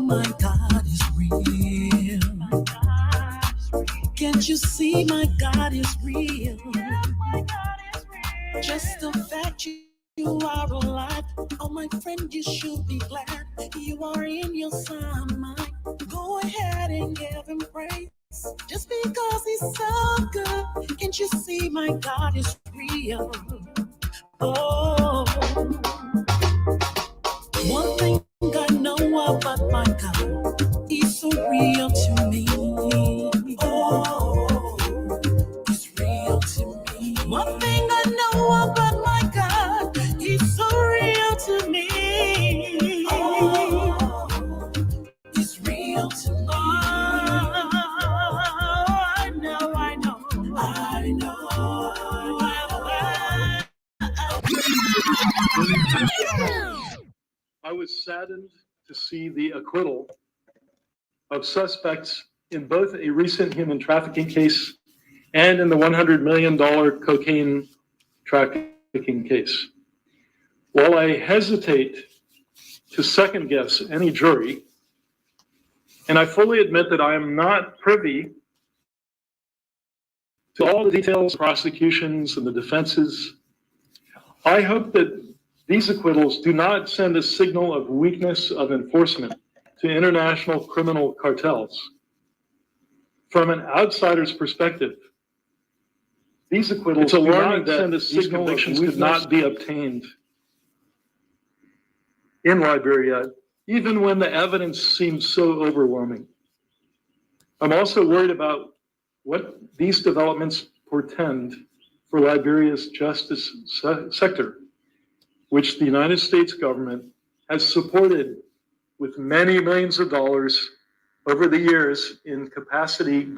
my God is real. Can't you see my God is real? Just the fact you are alive. Oh, my friend, you should be glad you are in your son mind. Go ahead and give him praise. Just because he's so good. Can't you see my God is real? Oh, one thing I know about my God, he's so real to me. Oh, he's real to me. One thing I know about my God, he's so real to me. Oh, he's real to me. I know. I was saddened to see the acquittal of suspects in both a recent human trafficking case and in the $100 million cocaine trafficking case. While I hesitate to second guess any jury, and I fully admit that I am not privy to all the details, prosecutions, and the defenses, I hope that these acquittals do not send a signal of weakness of enforcement to international criminal cartels. From an outsider's perspective, these acquittals do not send a signal of convictions could not be obtained in Liberia, even when the evidence seems so overwhelming. I'm also worried about what these developments portend for Liberia's justice sector, which the United States government has supported with many millions of dollars over the years in capacity.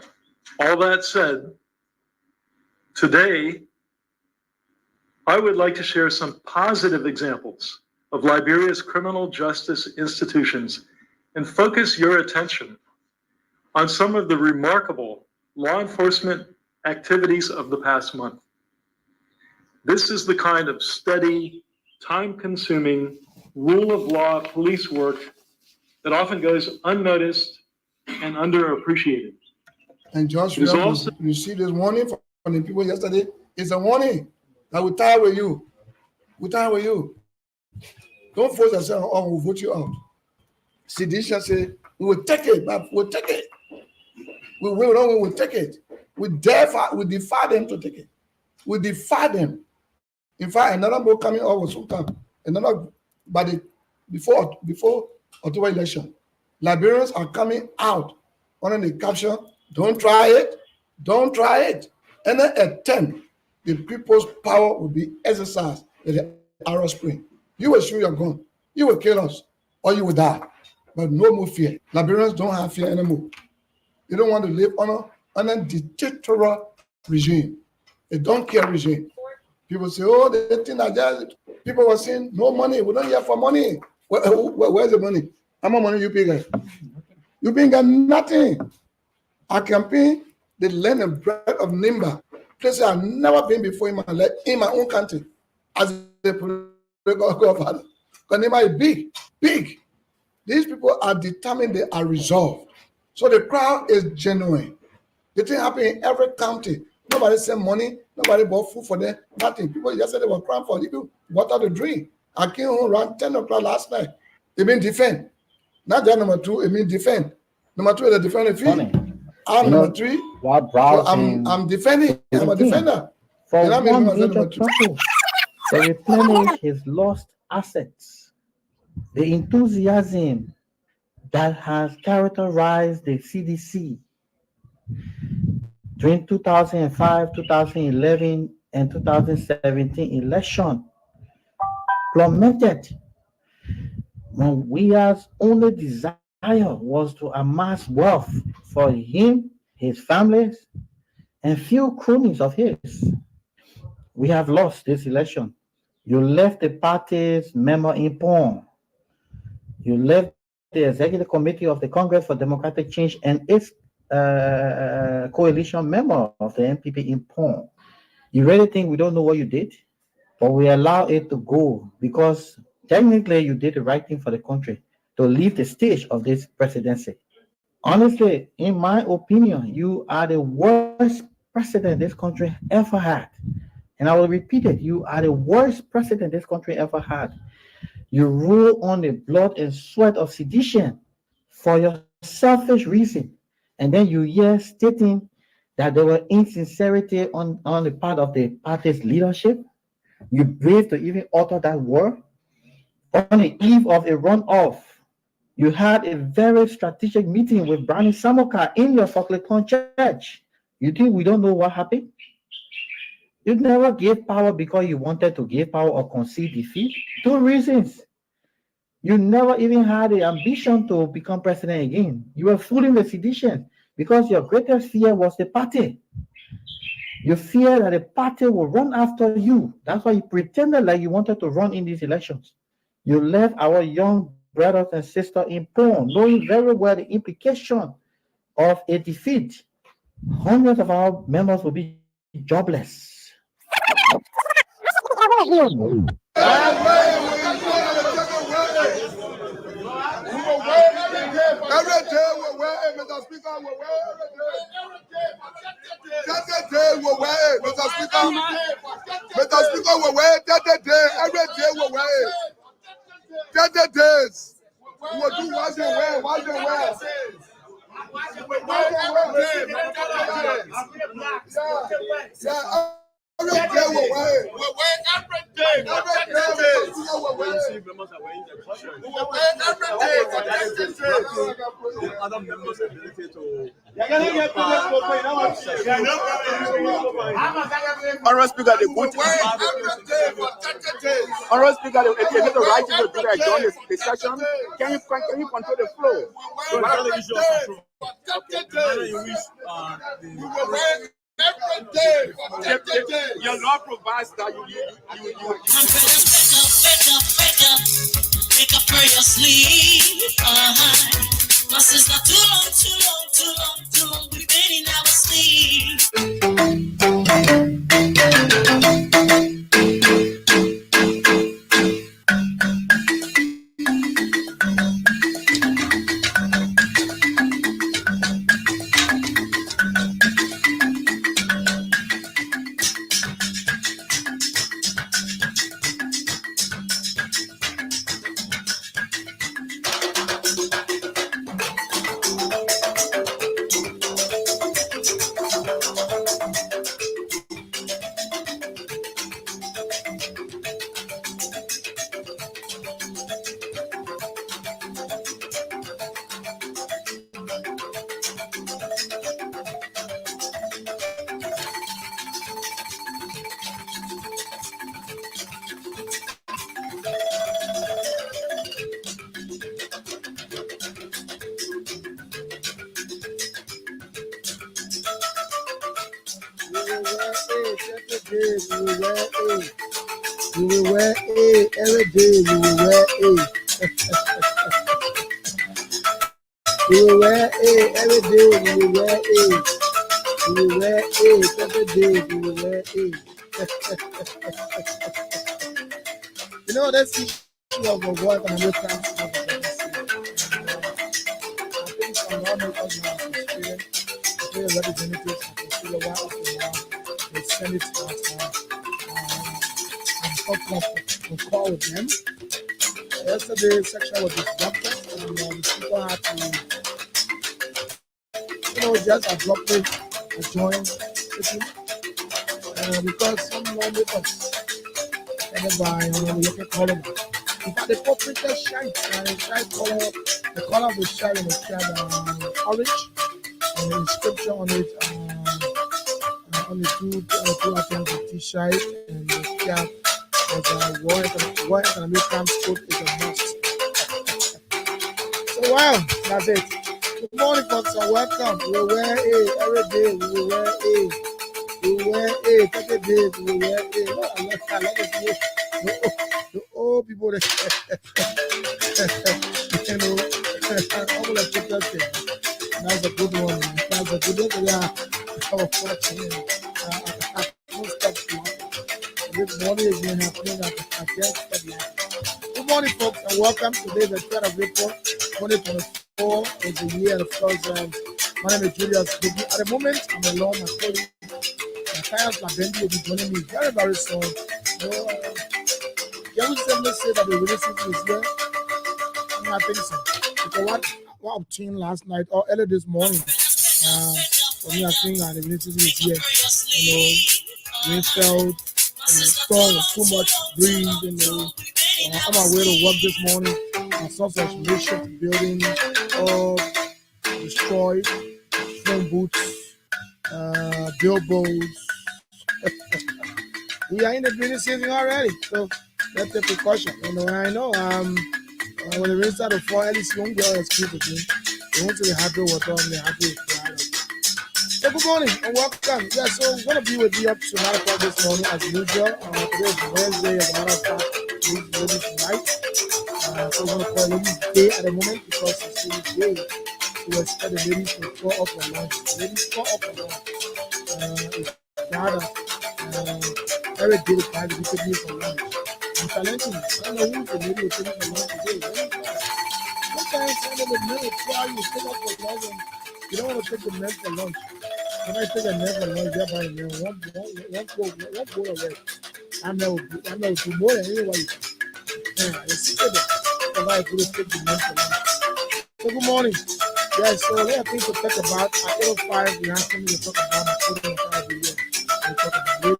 All that said, today, I would like to share some positive examples of Liberia's criminal justice institutions and focus your attention on some of the remarkable law enforcement activities of the past month. This is the kind of steady, time-consuming, rule of law police work that often goes unnoticed and underappreciated. And Josh, you see this warning from the people yesterday? It's a warning that we tie with you. We tie with you. Don't force yourself on, we'll vote you out. See, this shall say, we will take it, but we'll take it. We will take it. We defy them to take it. We defy them. In fact, another book coming out was sometime. Before October election, Liberians are coming out under the caption, don't try it, don't try it. Any attempt, the people's power will be exercised in the Arab Spring. You will shoot your gun, you will kill us, or you will die. But no more fear. Liberians don't have fear anymore. They don't want to live under a dictatorial regime. They don't care regime. People say, oh, they think that people were saying, no money, we don't hear for money. Where's the money? How much money you pay guys? You pay got nothing. Our campaign, the land and bread of Nimba, places I've never been before in my life, in my own country, as a political godfather. Because Nimba is big. These people are determined, they are resolved. So the crowd is genuine. The thing happen in every county. Nobody sent money, nobody bought food for them, nothing. People yesterday were crying for people, water to drink. I came home around 10 o'clock last night. They mean defend. Not that number two, it means defend. Number two is a defending field. I'm number three. So I'm defending. I'm a defender. For one major purpose, to replenish his lost assets. The enthusiasm that has characterized the CDC during 2005, 2011, and 2017 election plummeted when Weah's only desire was to amass wealth for him, his families, and few cronies of his. We have lost this election. You left the party's memo in pawn. You left the Executive Committee of the Congress for Democratic Change and its coalition member of the MPP in pawn. You really think we don't know what you did? But we allow it to go because technically you did the right thing for the country. to leave the stage of this presidency. Honestly, in my opinion, you are the worst president this country ever had. And I will repeat it, you are the worst president this country ever had. You rule on the blood and sweat of sedition for your selfish reason. And then you hear stating that there were insincerity on the part of the party's leadership. You brave to even utter that word. On the eve of a runoff, you had a very strategic meeting with Brani Samoka in your Soklepon church. You think we don't know what happened? You never gave power because you wanted to give power or concede defeat. Two reasons. You never even had the ambition to become president again. You were fooling the sedition because your greatest fear was the party. You fear that the party will run after you. That's why you pretended like you wanted to run in these elections. You left our young brothers and sisters in pawn, knowing very well the implication of a defeat. Hundreds of our members will be jobless. Every day we wear it, Mr. Speaker, we wear every day. Every day we wear it, Mr. Speaker. Mr. Speaker, we wear it every day. Every day we wear it. 30 days. We will do what they wear, what they wear. Yeah. Every day we wear it. We wear every day. Every day we wear it. We wear every day for 30 days. Other members' ability to. Honorable Speaker, the good Honorable Speaker, if you have the right to do that during the session, can you control the flow? Every day for 30 days. Your law provides that you. Wake up for your sleep. My sister, too long. We've been in our sleep. We will wear it every day. We will wear it. We will wear it every day. We will wear it. We will wear it every day. We will wear it. You know, that's the issue of the work and the time. I think some lawmakers now have experienced the representatives of the Sula White of the law. They send it to us now. We'll call with them. Yesterday, section was disrupted, and the speaker had to, just abruptly join sitting because some lawmakers headed by local column. In fact, the corporate shine, the color of the shine was orange, and the inscription on it on the two items of T-shirt and the cap. As war economic transport is a must. So wow, that's it. Good morning, folks, and welcome. We will wear it every day. We will wear it. We will wear it every day. We will wear it. I love it. The old people that I'm gonna check that thing. That's a good one. That's a good one. Yeah, I was watching. I won't stop. Good morning again, happening at the Good Good morning, folks, and welcome. Today is the 3rd of April, 2024. It's the year, of course. My name is Julius Biggie. At the moment, I'm alone. My colleague, Matthias Labendi, will be joining me very, very soon. Can we simply say that the release is here? I think so. Because what obtained last night or early this morning, for me, I think the release is here. Wind fell, storm was too much breeze, on my way to work this morning, I saw some makeshift building all destroyed, phone booths, billboards. We are in the business season already, so let's take precaution. I know when the rain started to fall, at least young girl is cute with me. They want to be happy with them, they're happy with me. So good morning and welcome. Yeah, so we're going to be with you up to 9 o'clock this morning as usual. Today is Wednesday, as a matter of fact, ladies tonight. So we're going to call it Ladies Day at the moment because it's Ladies Day. We expect the ladies to go up for lunch. Ladies go up for lunch. It's rather very good time to be taking for lunch. I'm challenging you. I don't know who's the lady who's taking for lunch today. Sometimes I know the men will try you to take up for lunch and you don't want to take the men for lunch. When I take a men for lunch, they're buying me one bowl of red. I'm not do more than anybody. Yeah, it's good. So I could take the men for lunch. So good morning. Yes, so we have things to talk about. At 8:05, we have something to talk about. At 8:05, we talk about it.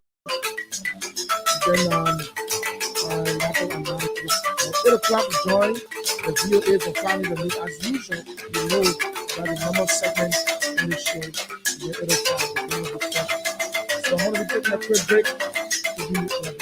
Then, at 8 o'clock, we join the VOA for family the news. As usual, you know that the normal segment in the show is the 8:05. So I'm going to be taking a quick break to be with you.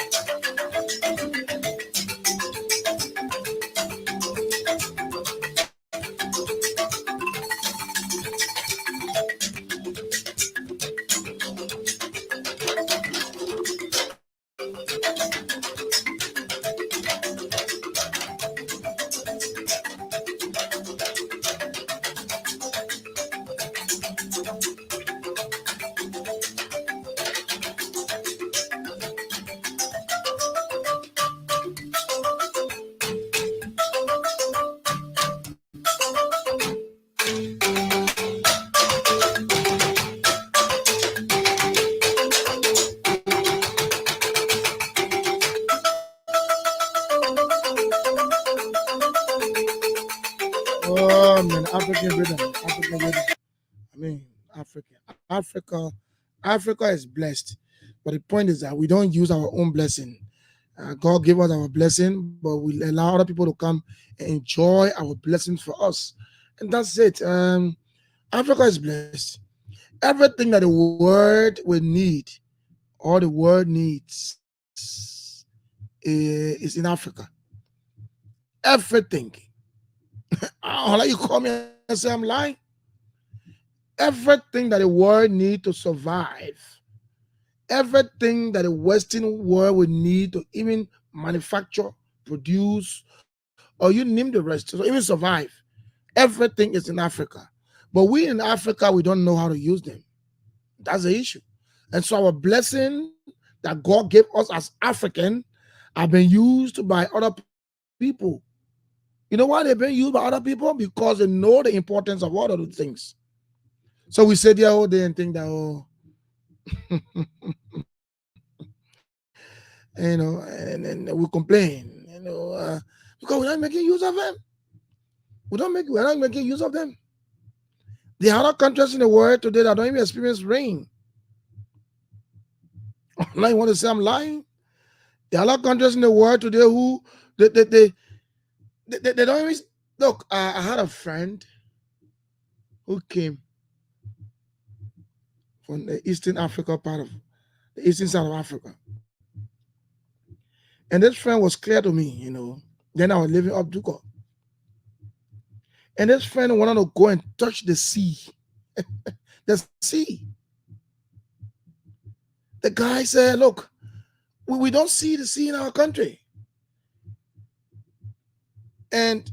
Oh man, African rhythm. I mean, Africa is blessed. But the point is that we don't use our own blessing. God gave us our blessing, but we allow other people to come and enjoy our blessings for us. And that's it. Africa is blessed. Everything that the world will need, all the world needs, is in Africa. Everything. I'll let you call me and say I'm lying. Everything that the world needs to survive, everything that the Western world would need to even manufacture, produce, or you name the rest, to even survive, everything is in Africa. But we in Africa, we don't know how to use them. That's the issue. And so our blessing that God gave us as African have been used by other people. You know why they've been used by other people? Because they know the importance of all of those things. So we sit there all day and think that, and we complain, because we're not making use of them. We're not making use of them. There are other countries in the world today that don't even experience rain. Now you want to say I'm lying? There are other countries in the world today who they don't even look. I had a friend who came from the Eastern Africa part of the eastern side of Africa. And this friend was clear to me, Then I was living up Duko. And this friend wanted to go and touch the sea. The sea. The guy said, look, we don't see the sea in our country. And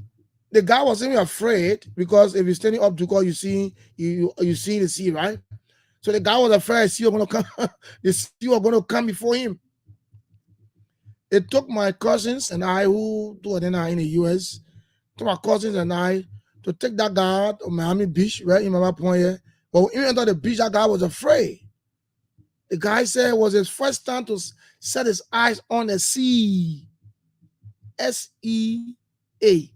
the guy was even afraid because if you're standing up Duko, you see the sea, right? So the guy was afraid the sea was going to come before him. It took my cousins and I, who two of them are in the US, to my cousins and I to take that guy out of Miami Beach, right in my point here. But when we entered the beach, that guy was afraid. The guy said it was his first time to set his eyes on the sea. SEA. He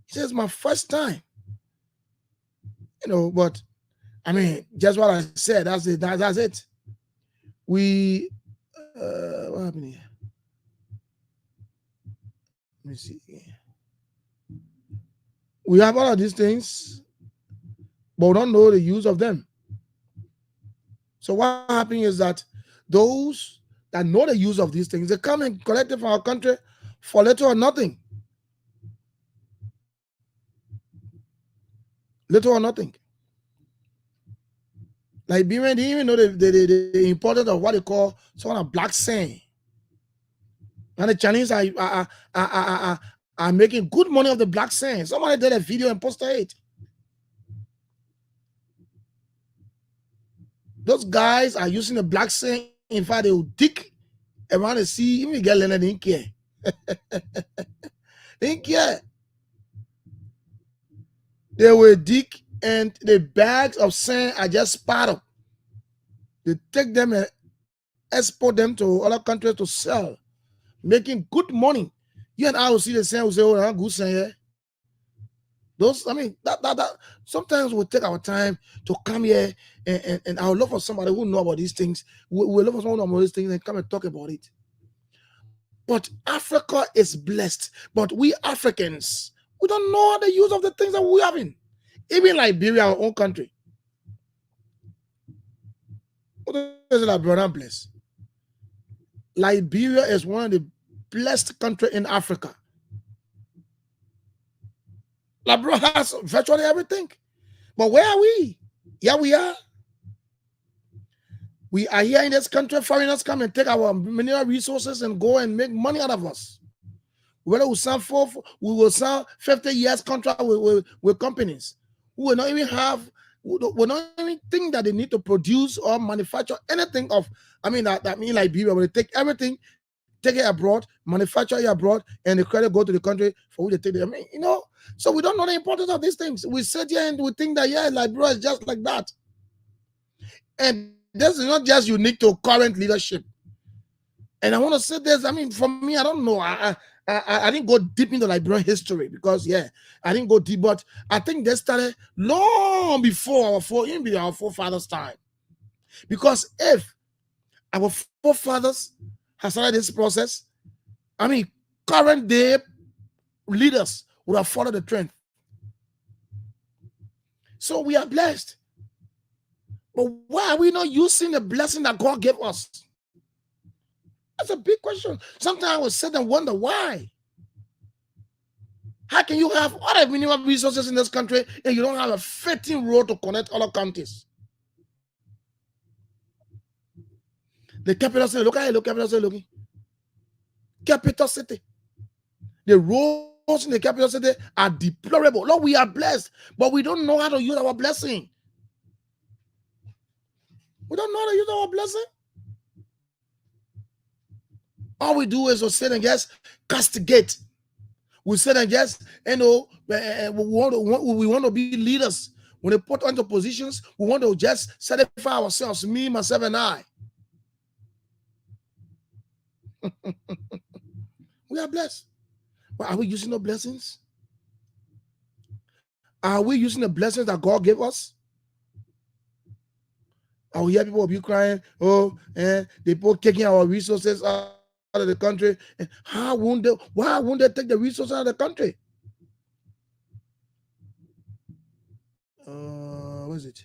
says, my first time. You know, but I mean, just what I said, that's it. That's it. We, what happened here? Let me see. We have all of these things, but we don't know the use of them. So what happens is that those that know the use of these things, they come and collect it from our country for little or nothing. Little or nothing. Liberians didn't even know the importance of what they call sort of black sand. And the Chinese are making good money of the black sand. Somebody did a video and posted it. Those guys are using the black sand. In fact, they will dig around the sea. Even get Leonard, they didn't care. They didn't care. They will dig and the bags of sand are just spat up. They take them and export them to other countries to sell, making good money. You and I will see the sand, will say, oh, I'm good sand here. Those, I mean, that sometimes we take our time to come here and I would love for somebody who know about these things. We love for someone who know about these things and come and talk about it. But Africa is blessed. But we Africans, we don't know the use of the things that we have in. Even Liberia, our own country. What is Liberia blessed? Liberia is one of the blessed countries in Africa. Liberia has virtually everything. But where are we? Yeah, we are. We are here in this country. Foreigners come and take our mineral resources and go and make money out of us. Whether we sign we will sign 50 years contract with companies who will not even have, will not even think that they need to produce or manufacture anything of, I mean, that means Liberia, where they take everything, take it abroad, manufacture it abroad, and the credit go to the country for which they take it. I mean, you know, so we don't know the importance of these things. We sit here and we think that, yeah, Liberia is just like that. And this is not just unique to current leadership. And I want to say this, I mean, for me, I don't know. I didn't go deep into Liberian history because, yeah, I didn't go deep, but I think they started long before our forefathers' time. Because if our forefathers have started this process, I mean, current day leaders would have followed the trend. So we are blessed. But why are we not using the blessing that God gave us? That's a big question. Sometimes I will sit and wonder why. How can you have all the minimum resources in this country and you don't have a fitting road to connect other counties? The capital city, look at it, look capital city, looking. Capital city. The roads in the capital city are deplorable. Lord, we are blessed, but we don't know how to use our blessing. We don't know how to use our blessing. All we do is to sit and just castigate. We sit and just, you know, we want to be leaders. When they put onto positions, we want to just satisfy ourselves, me, myself, and I. We are blessed. But are we using the blessings? Are we using the blessings that God gave us? Are we hear people be crying, oh, they put taking our resources out of the country? And why won't they take the resources out of the country? What is it?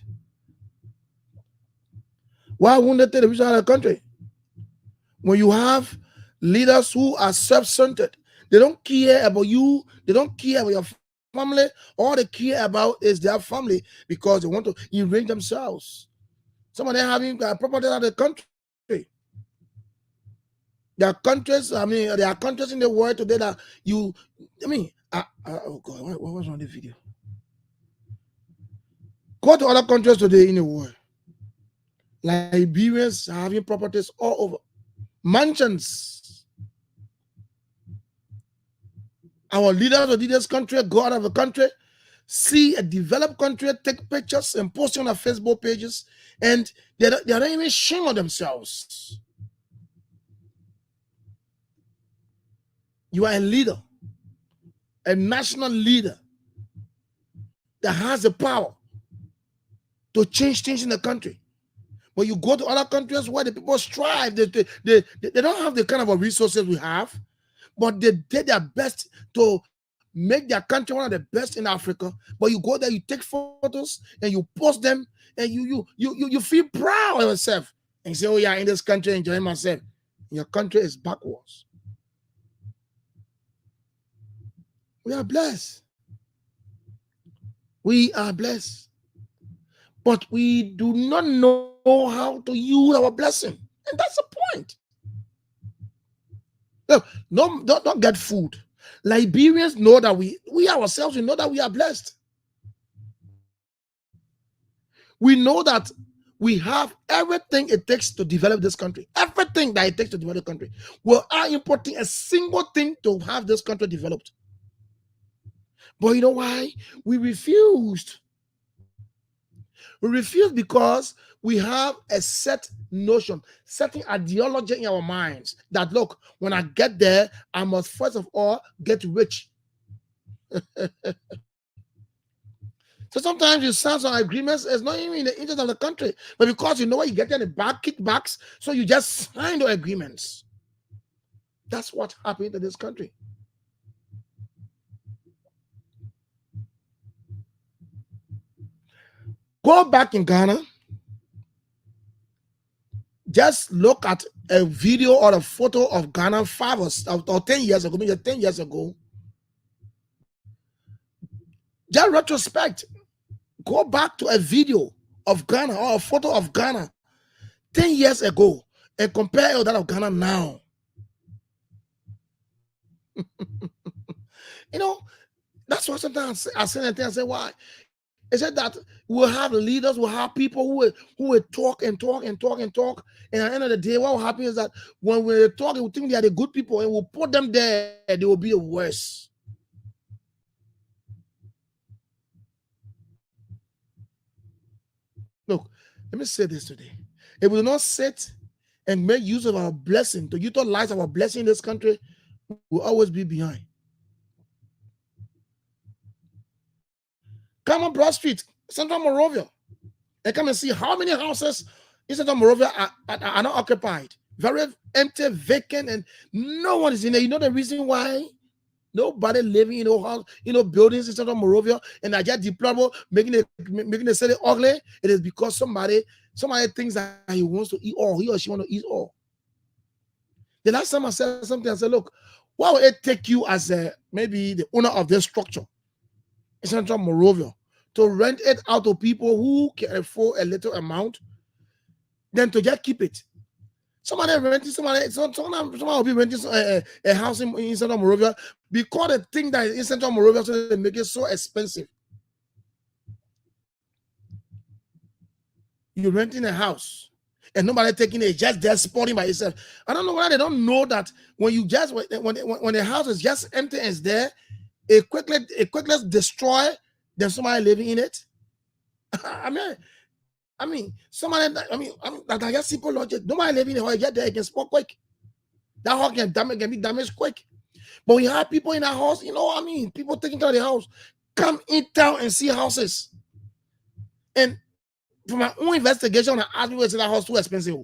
Why won't they take the resources out of the country? When you have leaders who are self-centered, they don't care about you, they don't care about your family. All they care about is their family because they want to enrich themselves. Some of them having property out of the country. There are countries, I mean, there are countries in the world today that you, I mean, oh God, what was on the video? Go to other countries today in the world. Liberians are having properties all over. mansions. Our leaders of this country go out of the country, see a developed country, take pictures and post on their Facebook pages, and they're not even ashamed of themselves. You are a leader, a national leader that has the power to change things in the country. But you go to other countries where the people strive, they don't have the kind of resources we have, but they did their best to make their country one of the best in Africa. But you go there, you take photos and you post them, and you feel proud of yourself and you say, oh yeah, in this country enjoying myself. Your country is backwards. We are blessed. We are blessed. But we do not know how to use our blessing. And that's the point. Look, don't get food. Liberians know that we ourselves, we know that we are blessed. We know that we have everything it takes to develop this country. Everything that it takes to develop the country. We are importing a single thing to have this country developed. But you know why? We refused. We refuse because we have a set notion, certain ideology in our minds that, look, when I get there, I must first of all get rich. So sometimes you sign some agreements, it's not even in the interest of the country, but because you know what, you get in the back kickbacks, so you just sign the agreements. That's what happened to this country. Go back in Ghana. Just look at a video or a photo of Ghana 5 or 10 years ago, maybe 10 years ago. Just retrospect. Go back to a video of Ghana or a photo of Ghana 10 years ago and compare that of Ghana now. You know, that's why sometimes I say that thing, I say, why? It said that we'll have leaders, we'll have people who will talk and talk and talk and talk. And at the end of the day, what will happen is that when we talk, we think they are the good people and we'll put them there, they will be the worst. Look, let me say this today. If we do not sit and make use of our blessing, to utilize our blessing in this country, we'll always be behind. Come on Broad Street, Central Monrovia, and come and see how many houses in Central Monrovia are not occupied. Very empty, vacant, and no one is in there. You know the reason why? Nobody living in house, buildings in Central Monrovia, and I just deplorable, making the city ugly. It is because somebody thinks that he wants to eat all, he or she want to eat all. The last time I said something, I said, look, why would it take you as maybe the owner of this structure in Central Monrovia to rent it out to people who can afford a little amount, then to just keep it? Somebody will be renting a house in Central Monrovia because they think that in Central Monrovia, so they make it so expensive. You're renting a house and nobody taking it, just there sporting by itself. I don't know why they don't know that when the house is just empty and it's there, it quickly destroy, then somebody living in it. I mean, that's just simple logic. Nobody living in the house, get there, it can spoil quick. That house can be damaged quick. But we have people in that house, people taking care of the house. Come in town and see houses. And from my own investigation, I asked people to say that house too expensive.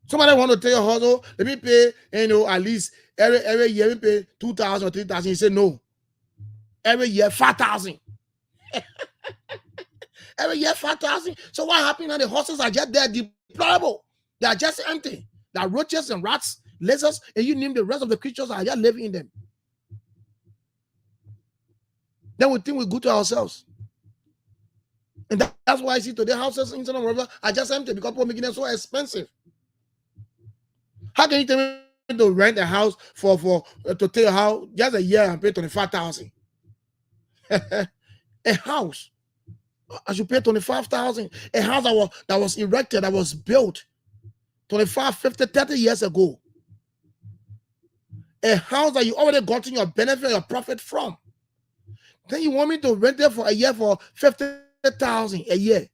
Somebody want to tell your house, oh, let me pay, at least every year we pay 2,000 or 3,000. You say no. Every year 5,000. Every year 5,000. So what happened now? The horses are just there, deplorable. They are just empty. There are roaches and rats, lizards, and you name the rest of the creatures are just living in them. Then we think we're good to ourselves. And that's why I see today houses in Central Monrovia are just empty because people are making them so expensive. How can you tell me to rent a house to tell you how just a year and pay 25,000? A house, I should pay 25,000. A house that was erected, that was built 25, 50, 30 years ago. A house that you already gotten your benefit, your profit from. Then you want me to rent it for a year for 50,000 a year.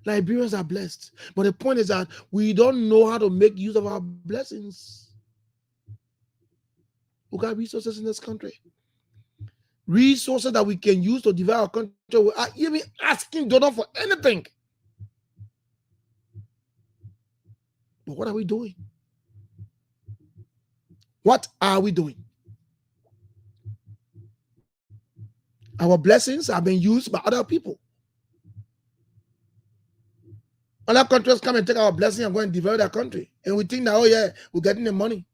Liberians are blessed. But the point is that we don't know how to make use of our blessings. We got resources in this country. Resources that we can use to develop our country without even asking donor for anything. But what are we doing? What are we doing? Our blessings are being used by other people. Other countries come and take our blessing and go and develop their country. And we think that, oh yeah, we're getting the money.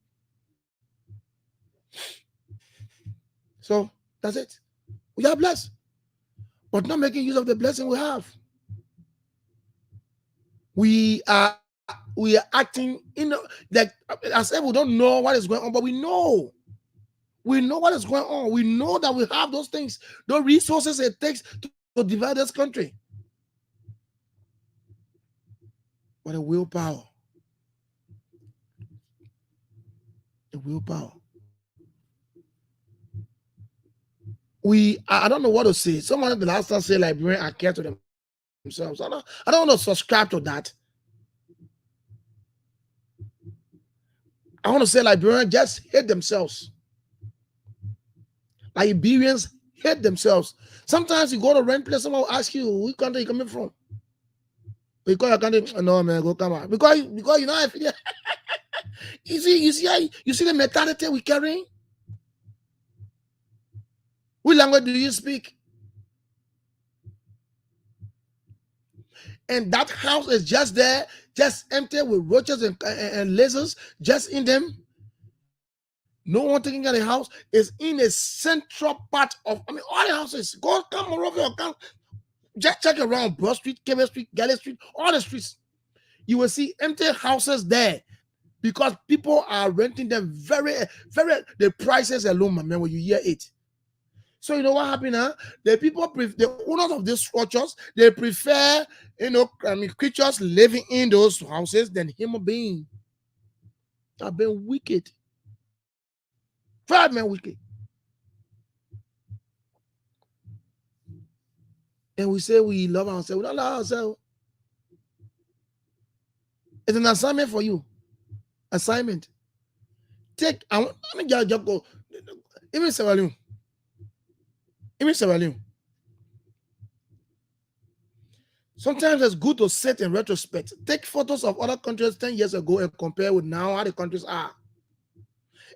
So that's it. We are blessed, but not making use of the blessing we have. We are acting like as if we don't know what is going on, but we know. We know what is going on. We know that we have those things, those resources it takes to develop this country. But the willpower. The willpower. I don't know what to say. Someone the last time said Liberians are care to themselves. I don't want to subscribe to that. I want to say Liberians just hate themselves. Liberians hate themselves. Sometimes you go to rent place, someone will ask you, which country you coming from? Because your country, no man, go come out. Because you know, you see the mentality we carrying. What language do you speak? And that house is just there, just empty with roaches and lizards just in them. No one taking out the house is in a central part of, all the houses. Come over, come. Just check around Broad Street, Kevin Street, Galley Street, all the streets. You will see empty houses there because people are renting them very, the prices alone, man, when you hear it. So you know what happened, huh? The owners of these structures, they prefer, creatures living in those houses than human beings. Have been wicked. Very wicked. And we say we love ourselves. We don't love ourselves. It's an assignment for you. Assignment. Take, just go. Even Sierra Leone. Sometimes it's good to sit in retrospect. Take photos of other countries 10 years ago and compare with now how the countries are.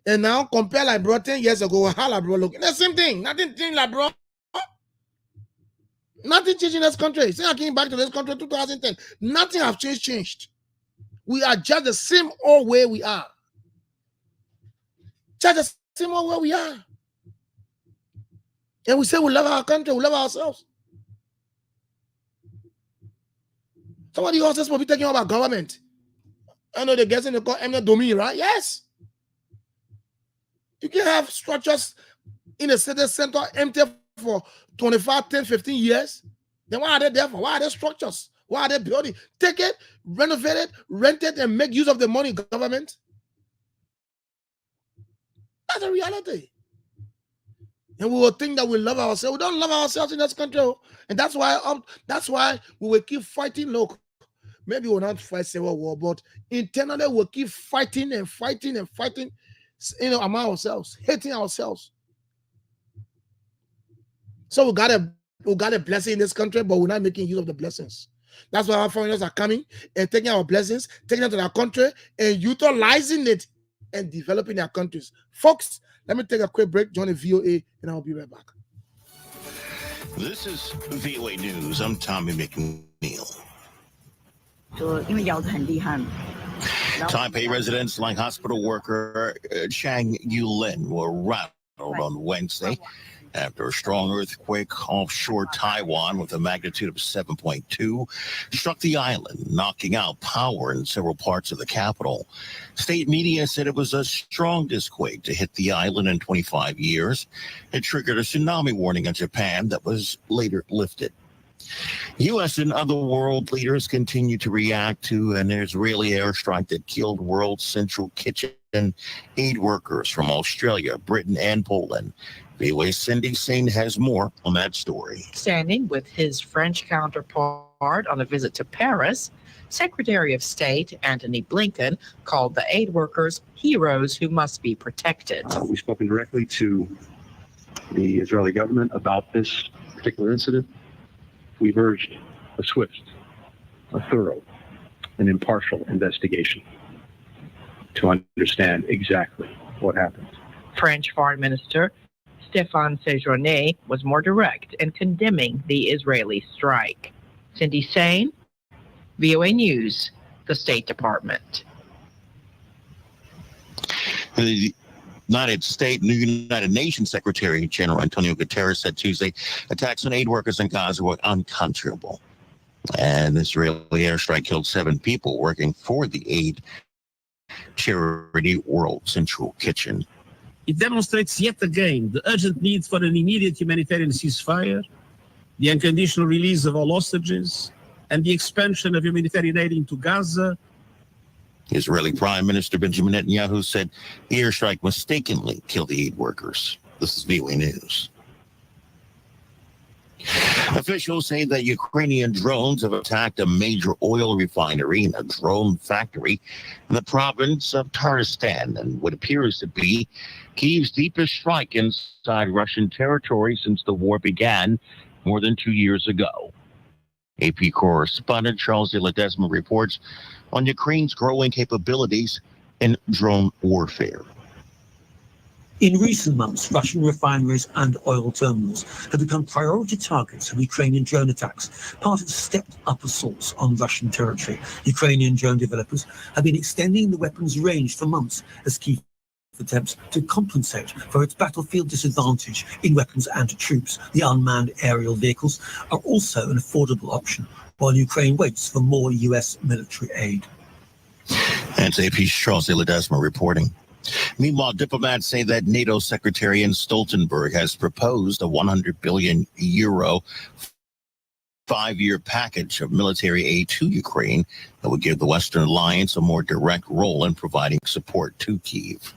And now compare like bro 10 years ago with how like bro looking. The same thing. Nothing changed like bro. Nothing changed in this country. Since I came back to this country in 2010, nothing has changed. We are just the same old way we are. Just the same old way we are. And we say we love our country, we love ourselves. Somebody else is supposed to be talking about government. I know the guys in the call eminent domain, right? Yes. You can have structures in a city center empty for 25, 10, 15 years. Then why are they there for? Why are they structures? Why are they building? Take it, renovate it, rent it, and make use of the money, government. That's a reality. And we will think that we love ourselves. We don't love ourselves in this country. And that's why we will keep fighting. Look, maybe we'll not fight civil war, but internally we'll keep fighting and fighting and fighting, among ourselves, hating ourselves. So we got a blessing in this country, but we're not making use of the blessings. That's why our foreigners are coming and taking our blessings, taking them to their country and utilizing it and developing their countries. Folks, let me take a quick break, join the VOA, and I'll be right back. This is VOA News. I'm Tommy McNeil. Taipei residents like hospital worker Chang Yulin were rattled on Wednesday after a strong earthquake offshore Taiwan with a magnitude of 7.2 struck the island, knocking out power in several parts of the capital. State media said it was the strongest quake to hit the island in 25 years. It triggered a tsunami warning in Japan that was later lifted. U.S. and other world leaders continue to react to an Israeli airstrike that killed World Central Kitchen aid workers from Australia, Britain, and Poland. VOA's Cindy Sain has more on that story. Standing with his French counterpart on a visit to Paris, Secretary of State Antony Blinken called the aid workers heroes who must be protected. We've spoken directly to the Israeli government about this particular incident. We've urged a swift, a thorough, and impartial investigation to understand exactly what happened. French Foreign Minister Stéphane Séjourné was more direct in condemning the Israeli strike. Cindy Sain, VOA News, the State Department. The United Nations Secretary General Antonio Guterres said Tuesday attacks on aid workers in Gaza were unconscionable. An Israeli airstrike killed 7 people working for the aid charity World Central Kitchen. It demonstrates yet again the urgent need for an immediate humanitarian ceasefire, the unconditional release of all hostages, and the expansion of humanitarian aid into Gaza. Israeli Prime Minister Benjamin Netanyahu said the airstrike mistakenly killed the aid workers. This is VOA News. Officials say that Ukrainian drones have attacked a major oil refinery and a drone factory in the province of Tarstan, and what appears to be Kyiv's deepest strike inside Russian territory since the war began more than 2 years ago. AP correspondent Charles de Ledesma reports on Ukraine's growing capabilities in drone warfare. In recent months, Russian refineries and oil terminals have become priority targets of Ukrainian drone attacks, part of stepped-up assaults on Russian territory. Ukrainian drone developers have been extending the weapons range for months as Kyiv attempts to compensate for its battlefield disadvantage in weapons and troops. The unmanned aerial vehicles are also an affordable option, while Ukraine waits for more U.S. military aid. That's AP's Charles de Ledesma reporting. Meanwhile, diplomats say that NATO Secretary Jens Stoltenberg has proposed a 100 billion euro 5-year package of military aid to Ukraine that would give the Western alliance a more direct role in providing support to Kyiv.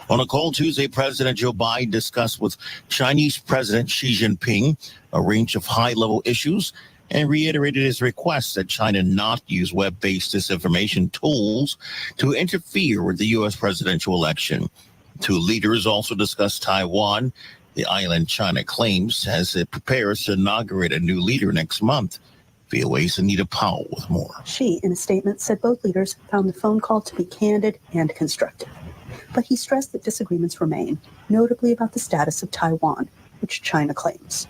On a call Tuesday, President Joe Biden discussed with Chinese President Xi Jinping a range of high-level issues and reiterated his request that China not use web-based disinformation tools to interfere with the U.S. presidential election. Two leaders also discussed Taiwan, the island China claims as it prepares to inaugurate a new leader next month. VOA's Anita Powell with more. Xi, in a statement, said both leaders found the phone call to be candid and constructive. But he stressed that disagreements remain, notably about the status of Taiwan, which China claims.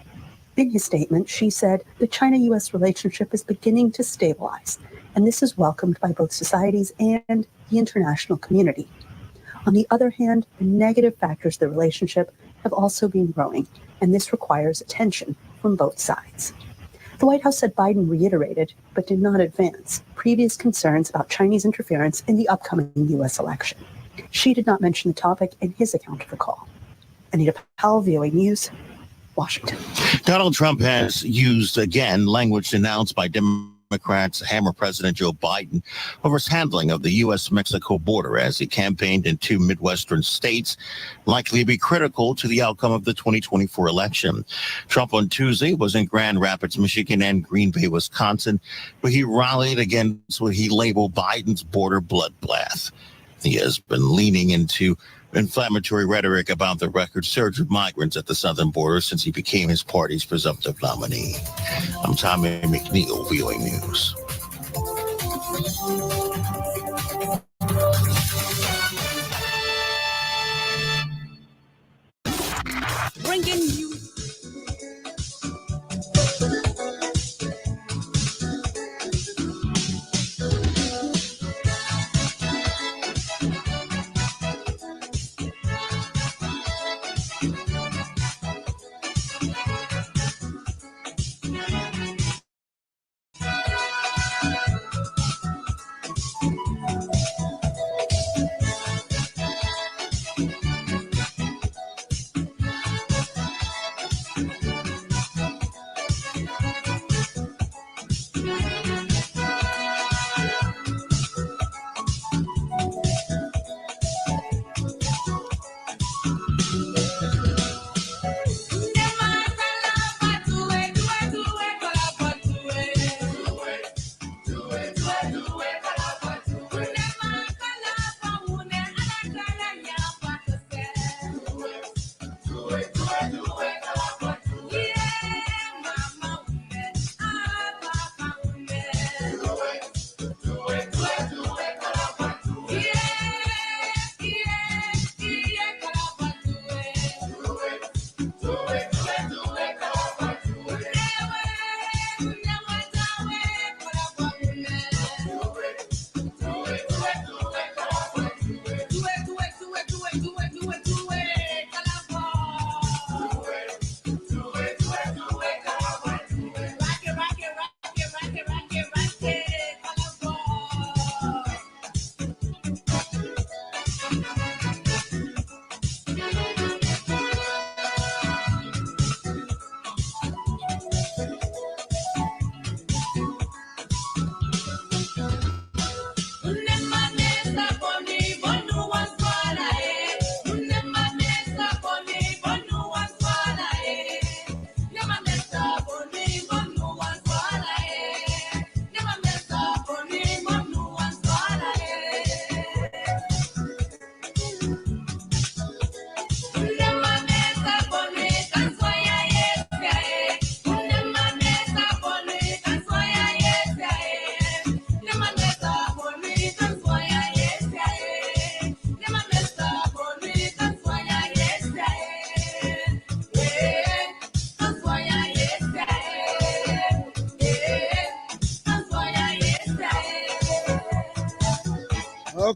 In his statement, Xi said the China-U.S. relationship is beginning to stabilize, and this is welcomed by both societies and the international community. On the other hand, the negative factors of the relationship have also been growing, and this requires attention from both sides. The White House said Biden reiterated, but did not advance, previous concerns about Chinese interference in the upcoming U.S. election. Xi did not mention the topic in his account of the call. Anita Powell, VOA News, Washington. Donald Trump has used again language denounced by Democrats hammer President Joe Biden over his handling of the U.S.-Mexico border as he campaigned in 2 Midwestern states, likely to be critical to the outcome of the 2024 election. Trump on Tuesday was in Grand Rapids, Michigan and Green Bay, Wisconsin, where he rallied against what he labeled Biden's border bloodbath. He has been leaning into inflammatory rhetoric about the record surge of migrants at the southern border since he became his party's presumptive nominee. I'm Tommy McNeil, VOA News. Bringing you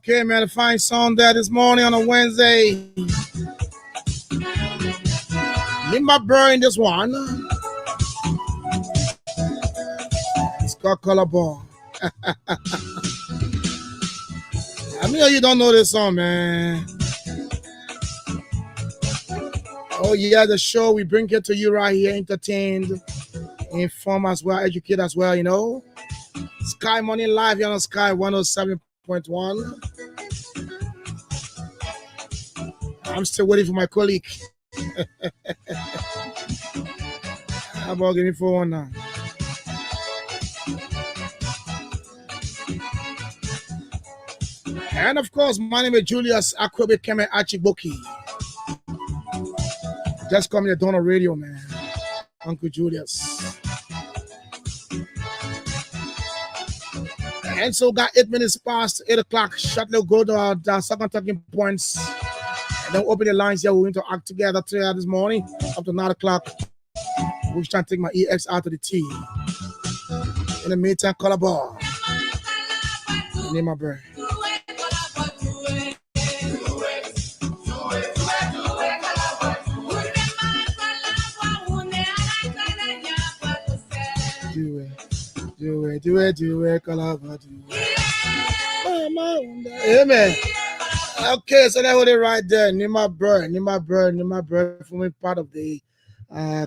Okay, man, a fine song there this morning on a Wednesday. Leave my bird in this one. It's called Colorboy. I mean, you don't know this song, man. Oh, yeah, the show, we bring it to you right here, entertained, inform as well, educate as well, you know. Sky Money Live here on Sky 107.1. I'm still waiting for my colleague. How about give me for one now? And of course, my name is Julius Akwebi Keme Achiboki. Just call me the Donor Radio, man. Uncle Julius. And so got 8 minutes past 8 o'clock. Shortly go to the second talking points. And then open the lines here. We're going to act together this morning up to 9 o'clock. We're trying to take my EX out of the T. In the meantime, Colorboy. Name my bird. Do it, Colorboy, do it. Amen. Okay, so that was it right there. Nima Bird for me part of the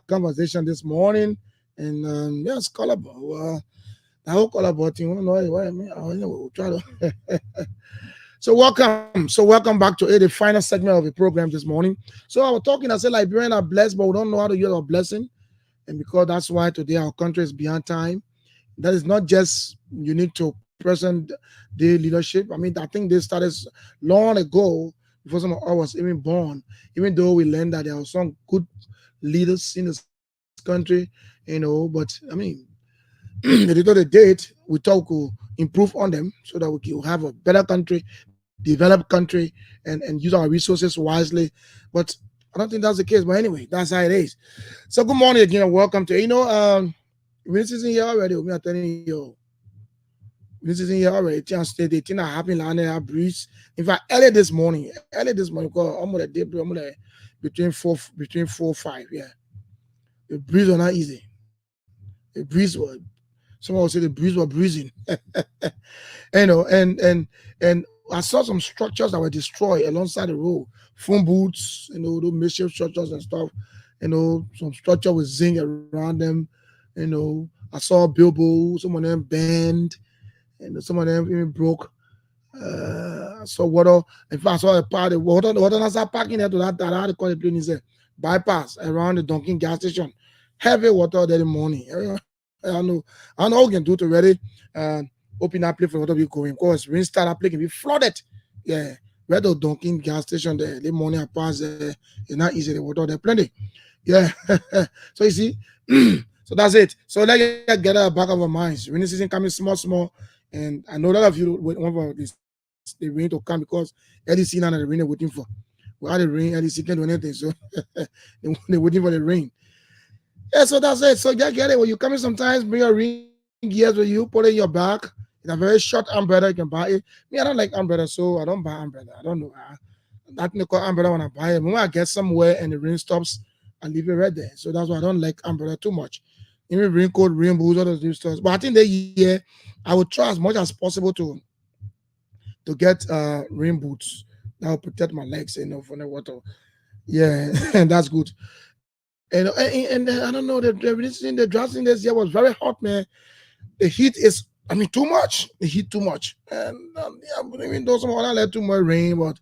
conversation this morning. And yes, Colorboy. The whole Colorboy thing, we'll try to. So welcome back to the final segment of the program this morning. So I was talking, I said Liberians are blessed, but we don't know how to use our blessing. And because that's why today our country is behind time. That is not just unique to present day leadership. I mean, I think this started long ago before some of us was even born, even though we learned that there are some good leaders in this country, you know, but I mean, at the end of the day, we talk to improve on them so that we can have a better country, developed country, and use our resources wisely. But I don't think that's the case. But anyway, that's how it is. So good morning again and welcome to, this isn't here already. We are telling you, this isn't here already. Chance the thing that happened down there, breeze. In fact, early this morning, because almost a day, between 4 and 5. Yeah, the breeze was not easy. The breeze was. Someone would say the breeze was breezing. You know, and I saw some structures that were destroyed alongside the road. Phone booths, you know, those makeshift structures and stuff. You know, some structure with zinc around them. You know, I saw billboards, some of them bent, and some of them even broke. I saw water. In fact, I saw a part of water. I started parking there to that how they call the place is bypass around the Dunkin' gas station. Heavy water there in the morning. I know what we can do to ready open that place for water be going. Of course, rain start that place can be flooded. Yeah, where the Dunkin' gas station there, the morning I pass there, it's not easy. The water there plenty. Yeah. So you see. So that's it. So let's get at the back of our minds. Rainy season coming small, and I know a lot of you want for the rain to come because LDC now the rain they're waiting for. Without the rain, LDC can't do anything. So they're waiting for the rain. Yeah, so that's it. So just get it. When you come in sometimes, bring your rain gears with you, put it in your bag. It's a very short umbrella, you can buy it. Me, I don't like umbrella, so I don't buy umbrella. I don't know. That thing called umbrella when I buy it. When I get somewhere and the rain stops, I leave it right there. So that's why I don't like umbrella too much. Even raincoat, rain boots, all those new stuff. But I think that year I would try as much as possible to get rain boots that will protect my legs, you know, from the water. Yeah, and that's good. And I don't know, the dressing this year was very hot, man. The heat is, I mean, too much. The heat too much. And even though some other let too much rain, but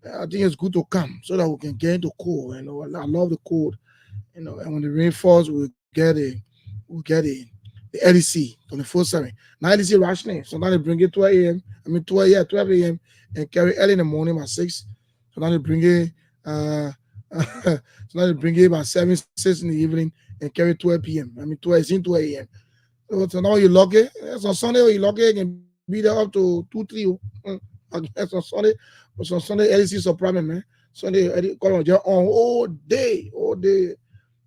I think it's good to come so that we can get into cold. You know, I love the cold. You know, and when the rain falls, we'll get the LEC 24/7. Now LEC rationing. So now they bring it 12 a.m. 12 a.m. and carry early in the morning at 6. So now they bring it about 7, 6 in the evening and carry 12 p.m. 12 a.m. So now you lock it. So Sunday you lock it, can be there up to 2, 3. That's on Sunday. So Sunday LEC is a problem, man. Sunday call on all day.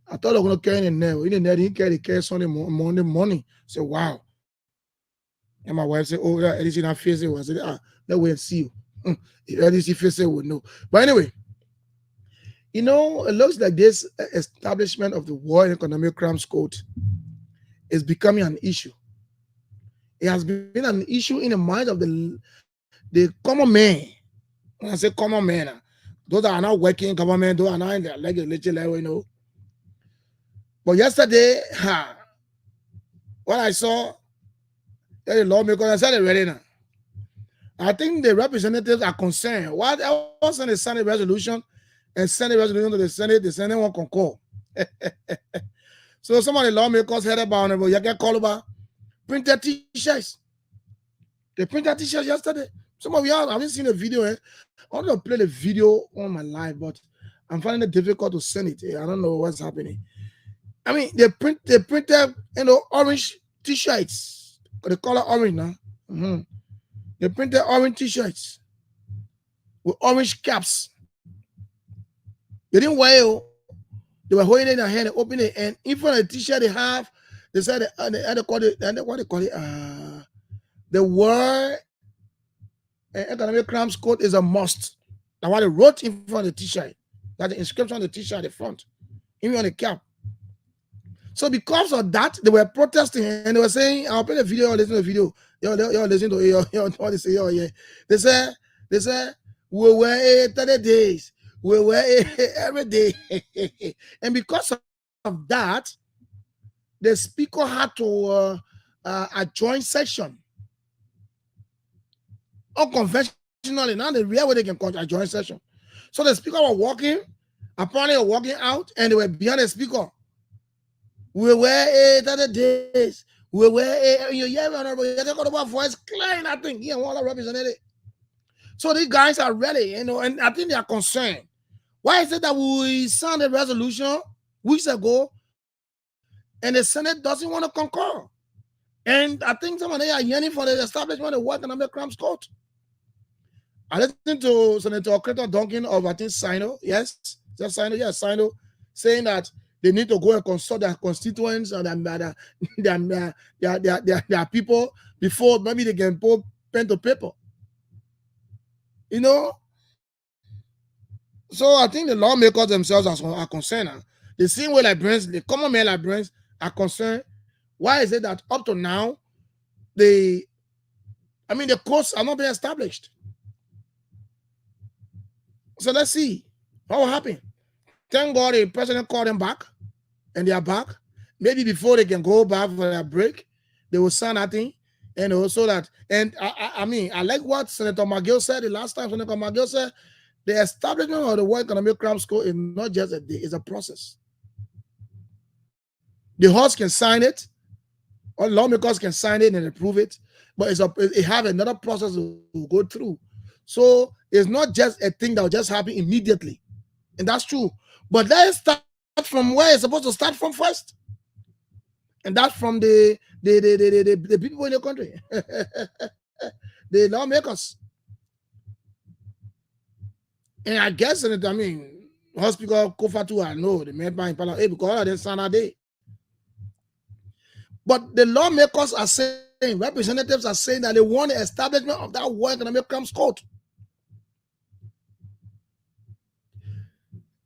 I thought I was going to carry in there. In there, he carry Sunday Monday morning. So wow. And my wife said, "Oh, yeah, LEC not facing." I said, "Let's wait and see you." At least if you say would know. But anyway, it looks like this establishment of the War and Economic Crimes Court is becoming an issue. It has been an issue in the mind of the common man. When I say common man, those that are not working in government, those are not in the legislature level, But yesterday, what I saw, the lawmakers, I said it already now. I think the representatives are concerned. What else in the Senate resolution and send a resolution to the Senate won't concur. So some of the lawmakers heard about it, but you get called about printed t-shirts. They printed t-shirts yesterday. Some of y'all haven't seen the video. I want to play the video on my live, but I'm finding it difficult to send it. I don't know what's happening. I mean, they printed, orange t-shirts. The color orange now. They printed orange t-shirts with orange caps. They didn't wear it. They were holding it in their hand and opening it. And in front of the t-shirt they said they call it, the War and Economic Crimes Code is a must. That's what they wrote in front of the t-shirt. That's the inscription on the t-shirt at the front, even on the cap. So because of that, they were protesting and they were saying, I'll play the video, or listen to the video. You're listening to it, what they say, yeah. They said, we wear it 30 days. We wear it every day. And because of that, the speaker had to adjourn session. Unconventionally, now the real way they can adjourn session. So the speaker was walking, apparently walking out, and they were behind the speaker. We wear it 30 days. We wear it. You honorable. You talk about voice clear, I think. Yeah, one represented. So these guys are ready, and I think they are concerned. Why is it that we signed a resolution weeks ago and the Senate doesn't want to concur? And I think some of them are yearning for the establishment of the War and Economic Crimes Court. I listened to Senator Creighton Duncan of, I think, Sino. Yes, just Sino. Yes, Sino, saying that they need to go and consult their constituents and their people before maybe they can put pen to paper. So I think the lawmakers themselves are concerned. The same way librarians, the common men librarians are concerned. Why is it that up to now, the courts are not being established? So let's see what will happen. Thank God the president called them back, and they are back. Maybe before they can go back for their break, they will sign that thing. And also that, and I like what Senator McGill said the last time. Senator McGill said, the establishment of the War Economic Crimes Court is not just a day, it's a process. The House can sign it, or lawmakers can sign it and approve it, but it have another process to go through. So it's not just a thing that will just happen immediately. And that's true. But let's start from where it's supposed to start from first. And that's from the people in the country. The lawmakers. And I guess, Hospital Kofatu, I know the member in Parliament, because all of them sign a day. But the lawmakers are saying, representatives are saying that they want the establishment of that War Economic Crimes Court.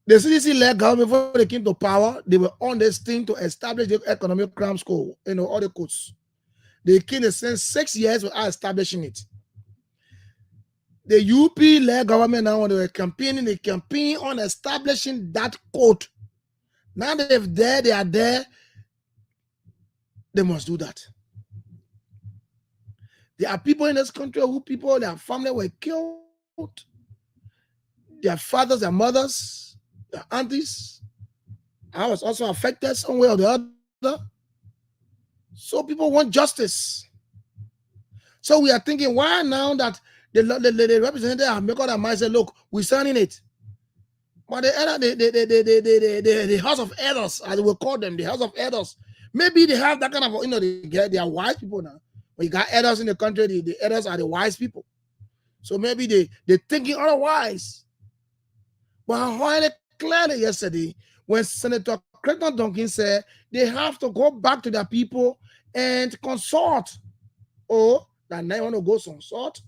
The CDC-led government, before they came to power, they were on this thing to establish the Economic Crimes Court, all the courts. They came to spend 6 years without establishing it. The UP-led government now, when they were campaigning, they campaigned on establishing that court. Now that they are there, they must do that. There are people in this country their family were killed. Their fathers, their mothers, their aunties. I was also affected some way or the other. So people want justice. So we are thinking, why now that the representative have made up their mind, say, look, we're signing it. But the House of Elders, as we call them, the House of Elders, maybe they have that kind of, they are wise people now. When you got elders in the country, the elders are the wise people. So maybe they're thinking otherwise. But I heard it clearly yesterday when Senator Creighton Duncan said they have to go back to their people and consult. Oh, that now want to go consult.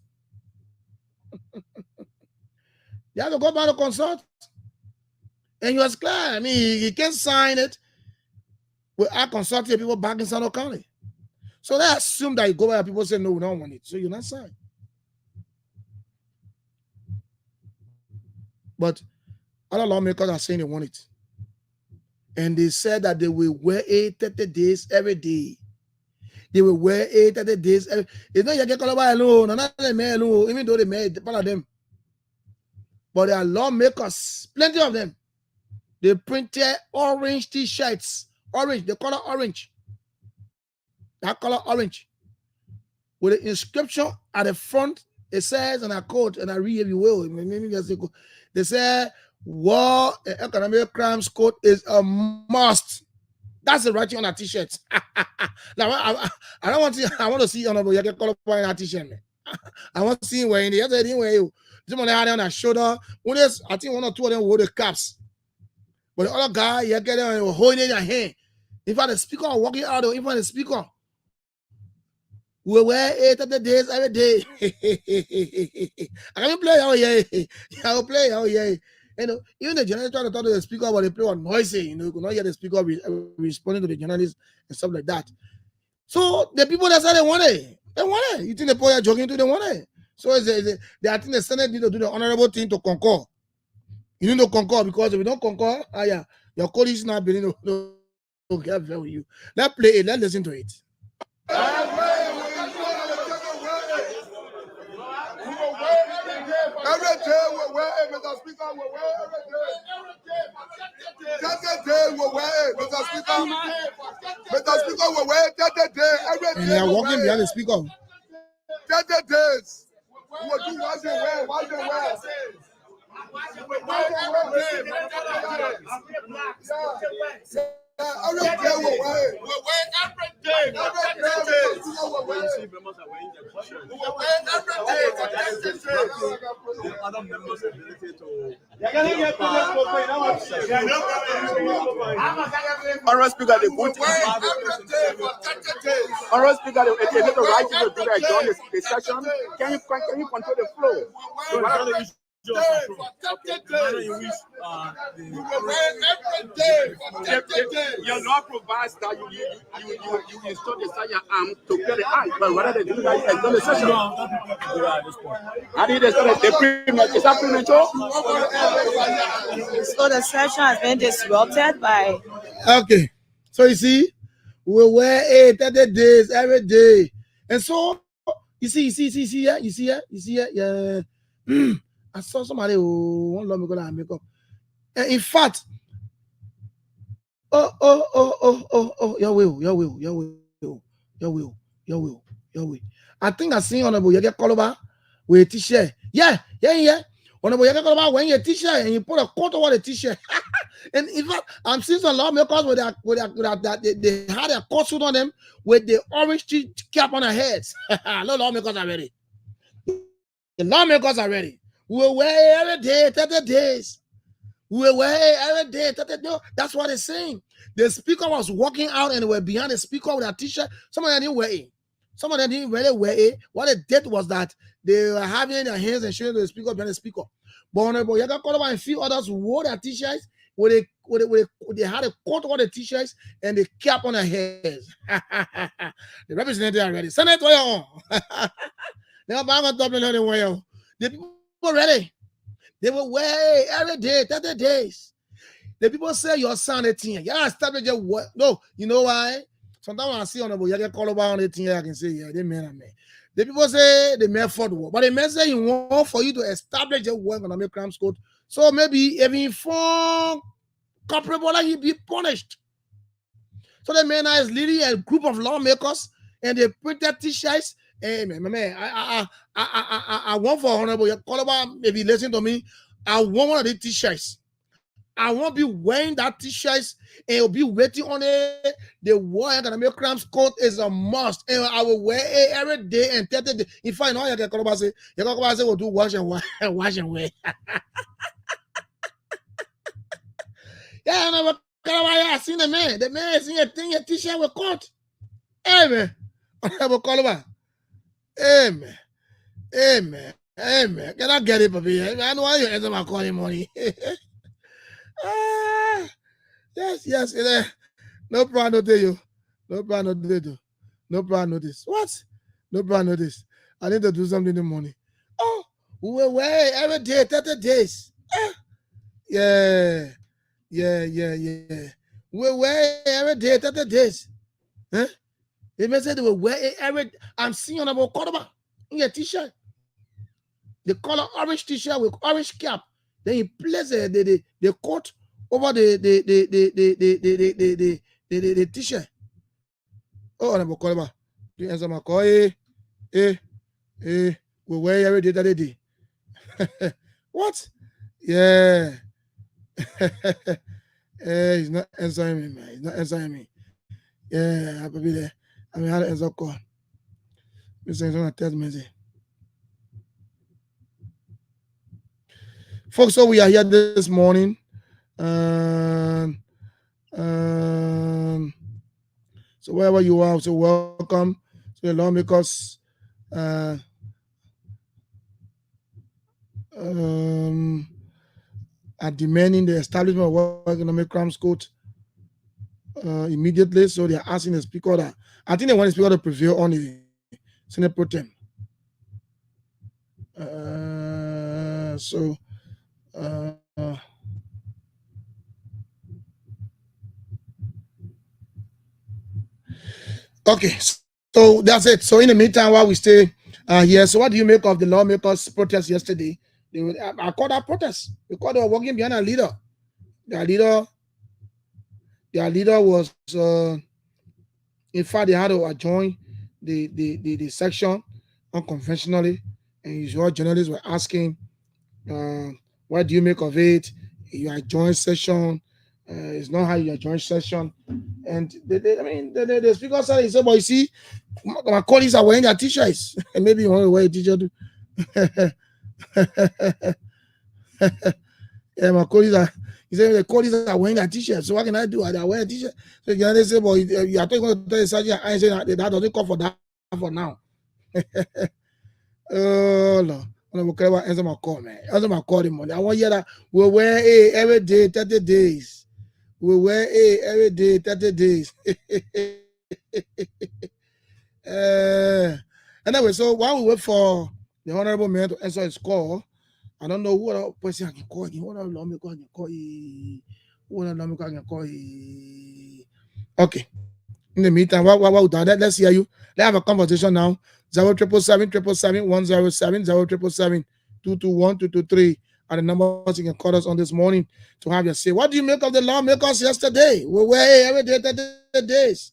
You have to go back to consult. And he was clear. I mean, he can't sign it without consulting people back in Sano County. So they assume that you go back, people say, no, we don't want it. So you're not signed. But other lawmakers are saying they want it. And they said that they will wear it 30 days every day. They will wear it 30 days. It's not Yage Koloba alone, not the men alone, even though they made part of them. But there are lawmakers, plenty of them. They printed orange t-shirts. Orange, the color orange. That color orange. With the inscription at the front, it says, and I quote, and I read if you will. They say, War and Economic Crimes Code is a must. That's the writing on a t-shirt. Now, I don't want to. I want to see Honorable Yage Koloba in a t-shirt. I want to see him wearing the other thing where you. Someone had on a shoulder. I think one or two of them wore the caps. But the other guy, you get them holding in your hand. In fact, the speaker walking out, in front of the speaker. We wear 8 of the days every day. I can play, oh yeah. I will play, oh yeah. You know, even the journalist trying to talk to the speaker, but they play on noisy. You know, you could not hear the speaker responding to the journalist and stuff like that. So the people that said they want it, they want it. You think the boy are joking to they want it. So I think the Senate need to do the honorable thing to concur. You need to concur because if you don't concur, yeah, your colleagues is not being to get there with you. Let's play it. Let's listen to it. Every day we'll wear it, Mr. Speaker, we'll wear every day. Every day we'll wear it, Mr. Speaker. Mr. Speaker, we'll wear it every day. Every day. And they are walking behind the speaker. 30 days. We'll do what they wear, what they wear. Every day we'll wear it. We'll wear it every day. Every day we'll wear it. We'll wear it every day for 30 days. The other members' ability to. Honorable Speaker, the good Honorable Speaker, if you need to write to do that during the session, can you control the flow? The manner in which your law provides that you install the firearm to kill the eye, but rather than do that, you extend the session. How did they start the premature? Is that premature? So the session has been disrupted by. Okay, so you see, we wear 30 days every day, and so you see, yeah. I saw somebody who won't let me go and make up. And in fact, your will. I think I seen Honorable Yage Koloba with a t-shirt. Yeah. Honorable Yage Koloba wearing a t-shirt and you put a coat over the t-shirt. And in fact, I'm seeing some lawmakers with that they had a coat suit on them with the orange cap on their heads. No lawmakers are ready. The lawmakers are ready. We'll wear every day, 30 days. We'll wear every day, 30 days. That's what they're saying. The speaker was walking out and they were behind the speaker with a t-shirt. Some of them didn't wear it. Some of them didn't really wear it. What they did was that they were having their hands and showing the speaker behind the speaker. But Honorable Yage Koloba and a few others wore their t-shirts they had a coat over the t-shirts and the cap on their heads. The representatives are ready. Senate, where you on? They're back on top of the way. The people ready. They will wear every day, 30 days. The people say your son 18. Yeah, establish your what? No, you know why? Sometimes when I see Honorable Yage Koloba on 18, I can say, yeah, they men are men. The people say they may for the war, but they may say you want for you to establish your work on Economic Crimes Code. So maybe if he found culpable, he be punished. So the man is leading a group of lawmakers and they printed t-shirts. Hey man, I want for Honorable Koloba, maybe listen to me. I want one of the t-shirts. I won't be wearing that t-shirts and it'll be waiting on it. The War Economic Crimes Code is a must, and I will wear it every day and 30 days. In fact, you know, Koloba say we'll do wash and wear. Yeah, Koloba, I seen the man. The man is in a thing, a t-shirt with coat. Hey man, Honorable Koloba. Amen. Hey man, can I get it, papi? I know why you answer my calling money. Yes. No problem, no tell you. No problem, no tell you. No problem, no this. What? No problem, no this. I need to do something in the morning. Oh, wait, every day, 30 days. Yeah. Wait, every day, 30 days. Huh? They may say they will wear every. I'm seeing on about Cordoba in your t-shirt. The color orange t-shirt with orange cap. Then you place the coat over the t-shirt. Oh, I'm about Cordoba. You answer my call. We wear every day, 30 day. What? Yeah. He's not answering me, man. He's not answering me. Yeah, I'll be there. I mean, how to answer call. This is on a text message. Folks, so we are here this morning. So wherever you are, so welcome to the lawmakers. Are demanding the establishment of World Economic Crimes Court immediately. So they are asking the speaker that I think they want the speaker to prevail on the Senate pro tem. Okay, so that's it. So in the meantime, while we stay here, so what do you make of the lawmakers' protest yesterday? I called that protest because they were working behind a leader. Their leader was, in fact, they had to adjourn the section unconventionally, and usual journalists were asking, what do you make of it? You adjourn session. It's not how you adjourn session. And the speaker said, he said, but you see, my colleagues are wearing their t-shirts. And maybe you want to wear a t-shirt too. Yeah, my colleagues are, he said, the colleagues are wearing their t-shirts. So what can I do? I wear a t-shirt. So they say, but you are going to tell the sergeant, I say that doesn't come for that for now. Oh, Lord. I'm going to answer my call, man. Answer my call in morning. I want to hear that we'll wear a every day, 30 days. We'll wear a every day, 30 days. Anyway, so while we wait for the honorable man to answer his call, I don't know what other person I can call again. What other lawmaker I can call? What other lawmaker I can call? Okay. In the meantime, what we done? Let's hear you. Let's have a conversation now. 077-777-107, 077-221-223 are the numbers you can call us on this morning to have your say. What do you make of the lawmakers yesterday? We were every day 30 days.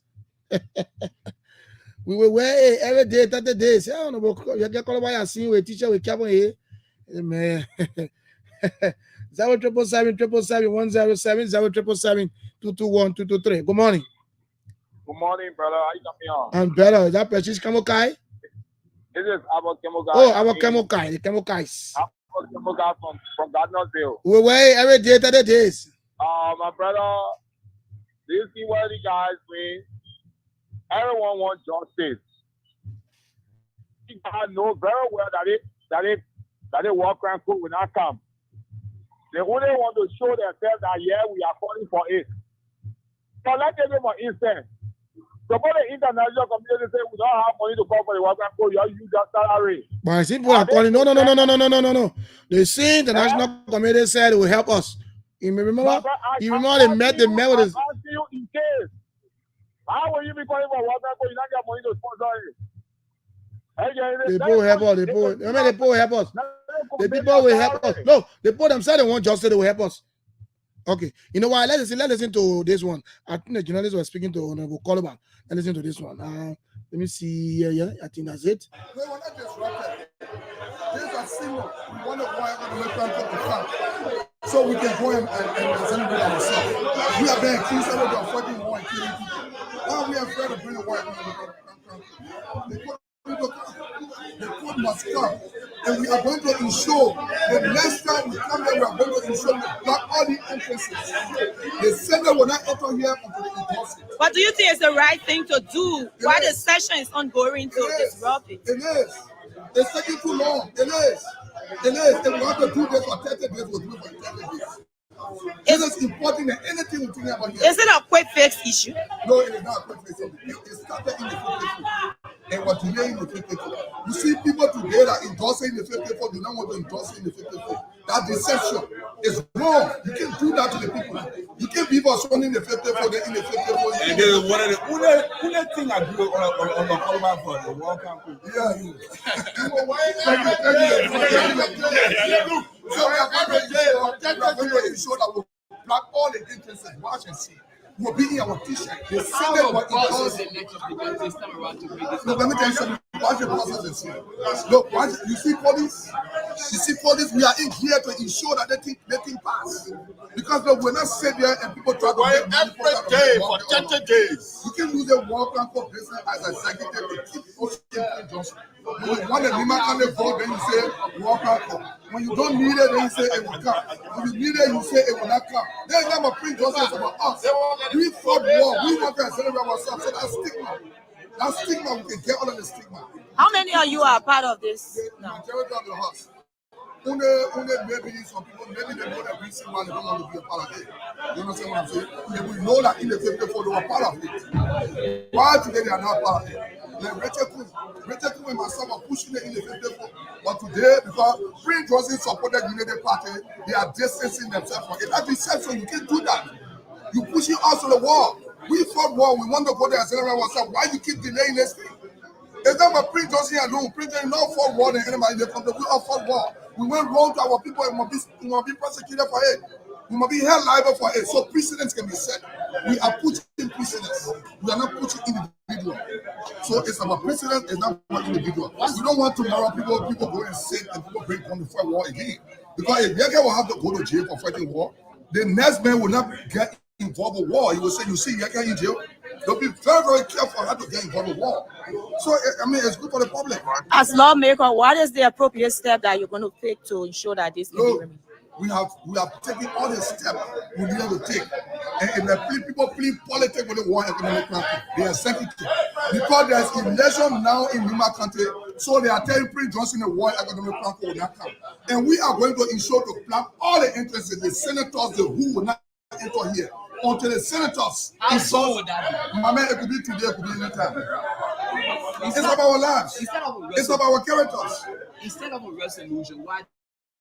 We were every day 30 days. I don't know. You get called by a senior with teacher with Kevin here. Man. 077-107, 077-221-223. Good morning. Good morning, brother. How you coming on? I'm better. Is that Patrice Kamokai? This is Abba Kemokai. Oh, Abba Kemokai. The Kemokais. Abba Kemokai from Gardnersville. We wait every day 30 days. My brother, do you see what the guys mean? Everyone wants justice. You guys know very well that the war crime court will not come. They only want to show themselves that we are calling for it. So let's give them an instance. Suppose the international community say we don't have money to call for the war crime court, you use your salary. But I see people are calling. No. The same international community said it will help us. You remember? You remember they met with us. I'm asking you in case. How will you be calling for war crime court? You don't get money to sponsor it. The people help us. The people help us. The people will help us. No, the people themselves they want justice. They will help us. Okay. You know what? Let's listen to this one. I think the journalists were speaking to Honorable Coloban. Let's listen to this one. Let me see. Yeah. I think that's it. They were not disrupted. These are similar. We want to go ahead and make them put the front. So we can go and celebrate ourselves. We are being accused of fighting war and killing people. Why are we afraid of bringing white people? The court must come, and we are going to ensure the next time we come here, we are going to ensure we block all the entrances. The Senate will not enter here until the enforcement. But do you think it's the right thing to do while the session is ongoing to disrupt it? It is. It's taking too long. It is. And then if we want to do this for 30 days, we'll do it for 30 days. This is important than anything we're thinking about here. Is it a quick fix issue? No, it is not a quick fix. It started in the 54 and we're delaying the 54. You see people today that endorsing the 54 do not want to endorse in the 54. That deception is wrong. You can't do that to the people. You can't be for running the 54, then in the 54. And then one of the only thing I do on the Parliament for the World Cup. Yeah, you. So we are going to ensure that we block all the interests. Watch and see. We'll be in our t-shirt. The Senate will endorse. No, let me tell you something. Watch the process and see. Look, watch. You see police. You see police. We are in here to ensure that they think pass. Because look, we're not sit there and people try to make every day for 30 days. You can use a walk and for business as executive to keep pushing Johnson. When you want a Lima can vote, then you say walk out. When you don't need it, then you say it will come. When you need it, you say it will not come. There's not a Prince Johnson about us. We fought war. We want to celebrate ourselves. So that stigma, we can get all of the stigma. How many of you are part of this now? Majority of the house. Only maybe some people, maybe they know the reason why they don't want to be a part of it. You understand what I'm saying? They will know that in the 54 they were part of it. Why today they are not part of it? Like Rachel Kuhn and myself are pushing it in the 54. But today, because Prince Johnson supported the United Party, they are distancing themselves from it. That's deception. You can't do that. You pushing us to the wall. We fought war. We want to go there and celebrate ourselves. Why you keep delaying this thing? It's not about Prince Johnson alone. Prince Johnson not fought war than anybody in the country. We all fought war. We went wrong to our people and we must be prosecuted for it. We must be held liable for it. So precedents can be set. We are putting precedents. We are not putting individual. So it's about precedents, it's not about individual. We don't want tomorrow people go and sit and people bring on the fight war again. Because if Yeke will have to go to jail for fighting war, the next man will not get involved with war. He will say, you see Yeke in jail. They'll be very, very careful how to get involved with war. So, I mean, it's good for the public. As lawmaker, what is the appropriate step that you're going to take to ensure that this can be remedied? We have taken all the steps we needed to take. And if the people play politics with the war economic country, they are sensitive. Because there's election now in Lima country, so they are telling Prince Johnson the war economic country will not come. And we are going to ensure to block all the interests, the senators, the who will not enter here. Until the senators. How so would that be? My man, it could be today, it could be anytime. It's about our lives. It's about our characters. Instead of a resolution, why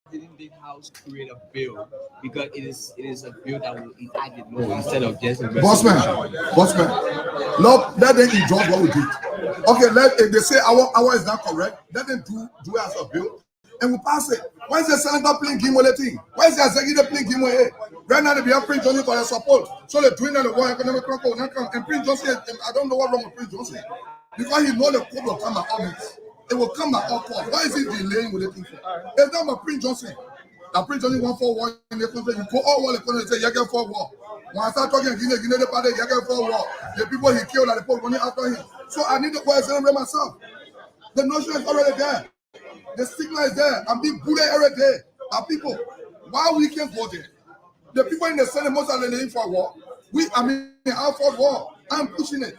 didn't the House create a bill? Because it is a bill that will enact the law instead of just a resolution. Bossman, look, let them enjoy what we did. Okay, if they say our is not correct, let them do it as a bill and we pass it. Why is the senator playing game with the thing? Why is the executive playing game with it? Right now, they be Prince Johnson for their support. So they're doing that the war economic crunch will not come. And Prince Johnson, I don't know what's wrong with Prince Johnson. Because he knows the code will come at all minutes. It will come at all costs. Why is he delaying with the thing for? It's not about Prince Johnson. Now Prince Johnson want for war in the country. You go all war in the country and say, you get for war. When I start talking, you get the party, you get for war. The people he killed are the people running after him. So I need to go and celebrate myself. The notion is already there. The stigma is there. I'm being bullied every day. Our people, why we can't go there? The people in the Senate most are laying for war. I fought war. I'm pushing it.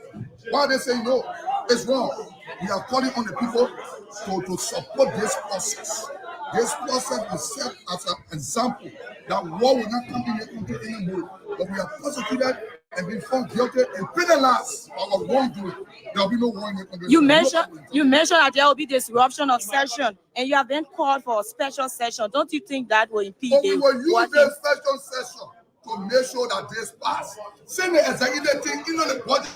Why they say no? It's wrong. We are calling on the people to support this process. This process is set as an example that war will not come in the country anymore. But we are prosecuted and been found guilty and penalized for our wrongdoing. There will be no war in the country. You mentioned that there will be disruption of session, and you have been called for a special session. Don't you think that will impede? But we will use the special session to make sure that this pass. Send the executive thing in on the budget.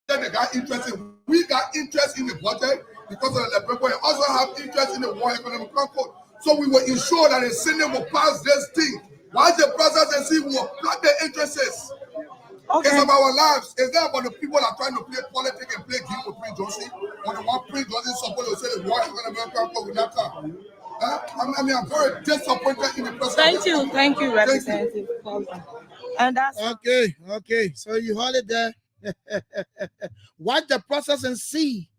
They got interest in. We got interest in the budget because of the people also have interest in the war economic concord. So we will ensure that the Senate will pass this thing. Once the presidency will plug the interests. Okay. It's about our lives. It's not about the people that are trying to play politics and play game with Prince Johnson. When the one Prince Johnson support to say the war economic concord will not come. I'm very disappointed in the president. Thank you, Representative. And that's okay. So you hold it there. Watch the process and see.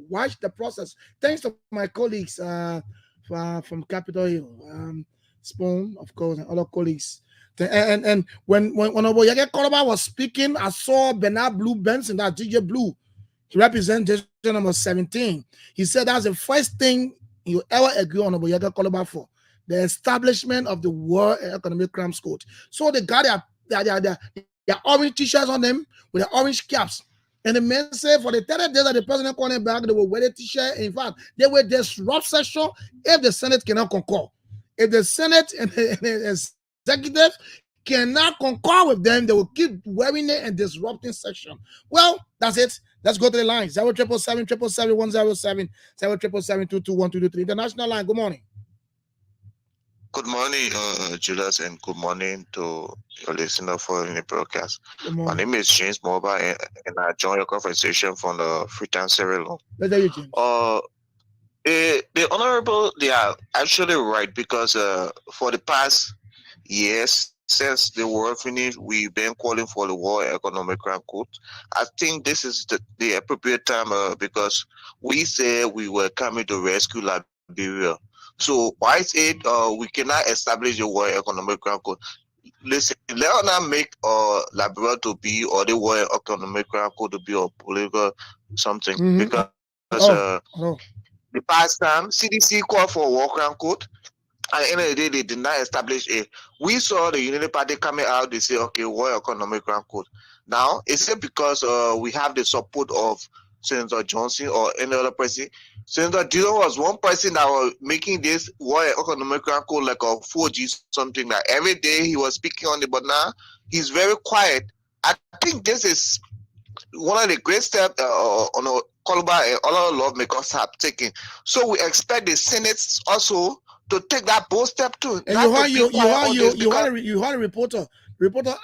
Watch the process. Thanks to my colleagues from Capitol Hill, Spoon, of course, and other colleagues. And when Oboyege Koroba was speaking, I saw Bernard Blue Benson, that DJ Blue. He represents district number 17. He said that's the first thing you ever agree on about Yeka Koloba for the establishment of the War and Economic Crimes Court. So they got their orange t-shirts on them with their orange caps. And the men say for the 30 days that the president coming back, they will wear the t-shirt. In fact, they will disrupt session if the Senate cannot concur. If the Senate and the executive cannot concur with them, they will keep wearing it and disrupting session. Well, that's it. Let's go to the line. 07777-107, 07777-221-223. International line. Good morning. Good morning, Julius, and good morning to your listener for the broadcast. My name is James Moba, and I join your conversation from the Freetown Sierra Leone. Let's hear you, James. The honorable, they are actually right because for the past years, since the war finished, we've been calling for the War Economic Crime Court. I think this is the appropriate time because we said we were coming to rescue Liberia. So why is it we cannot establish a War Economic Crime Court? Listen, let us not make Liberia to be or the War Economic Crime Court to be a political something because the past time CDC called for a War Crime Court. At the end of the day, they did not establish it. We saw the Unity Party coming out. They say, okay, War Economic Crime Court. Now, is it because we have the support of Senator Johnson or any other person? Senator Dillon was one person that was making this War Economic Crime Court like a 4G something. Like every day he was speaking on it, but now he's very quiet. I think this is one of the great steps on Koloba and other lawmakers have taken. So we expect the Senate also to take that bold step too. And you heard a reporter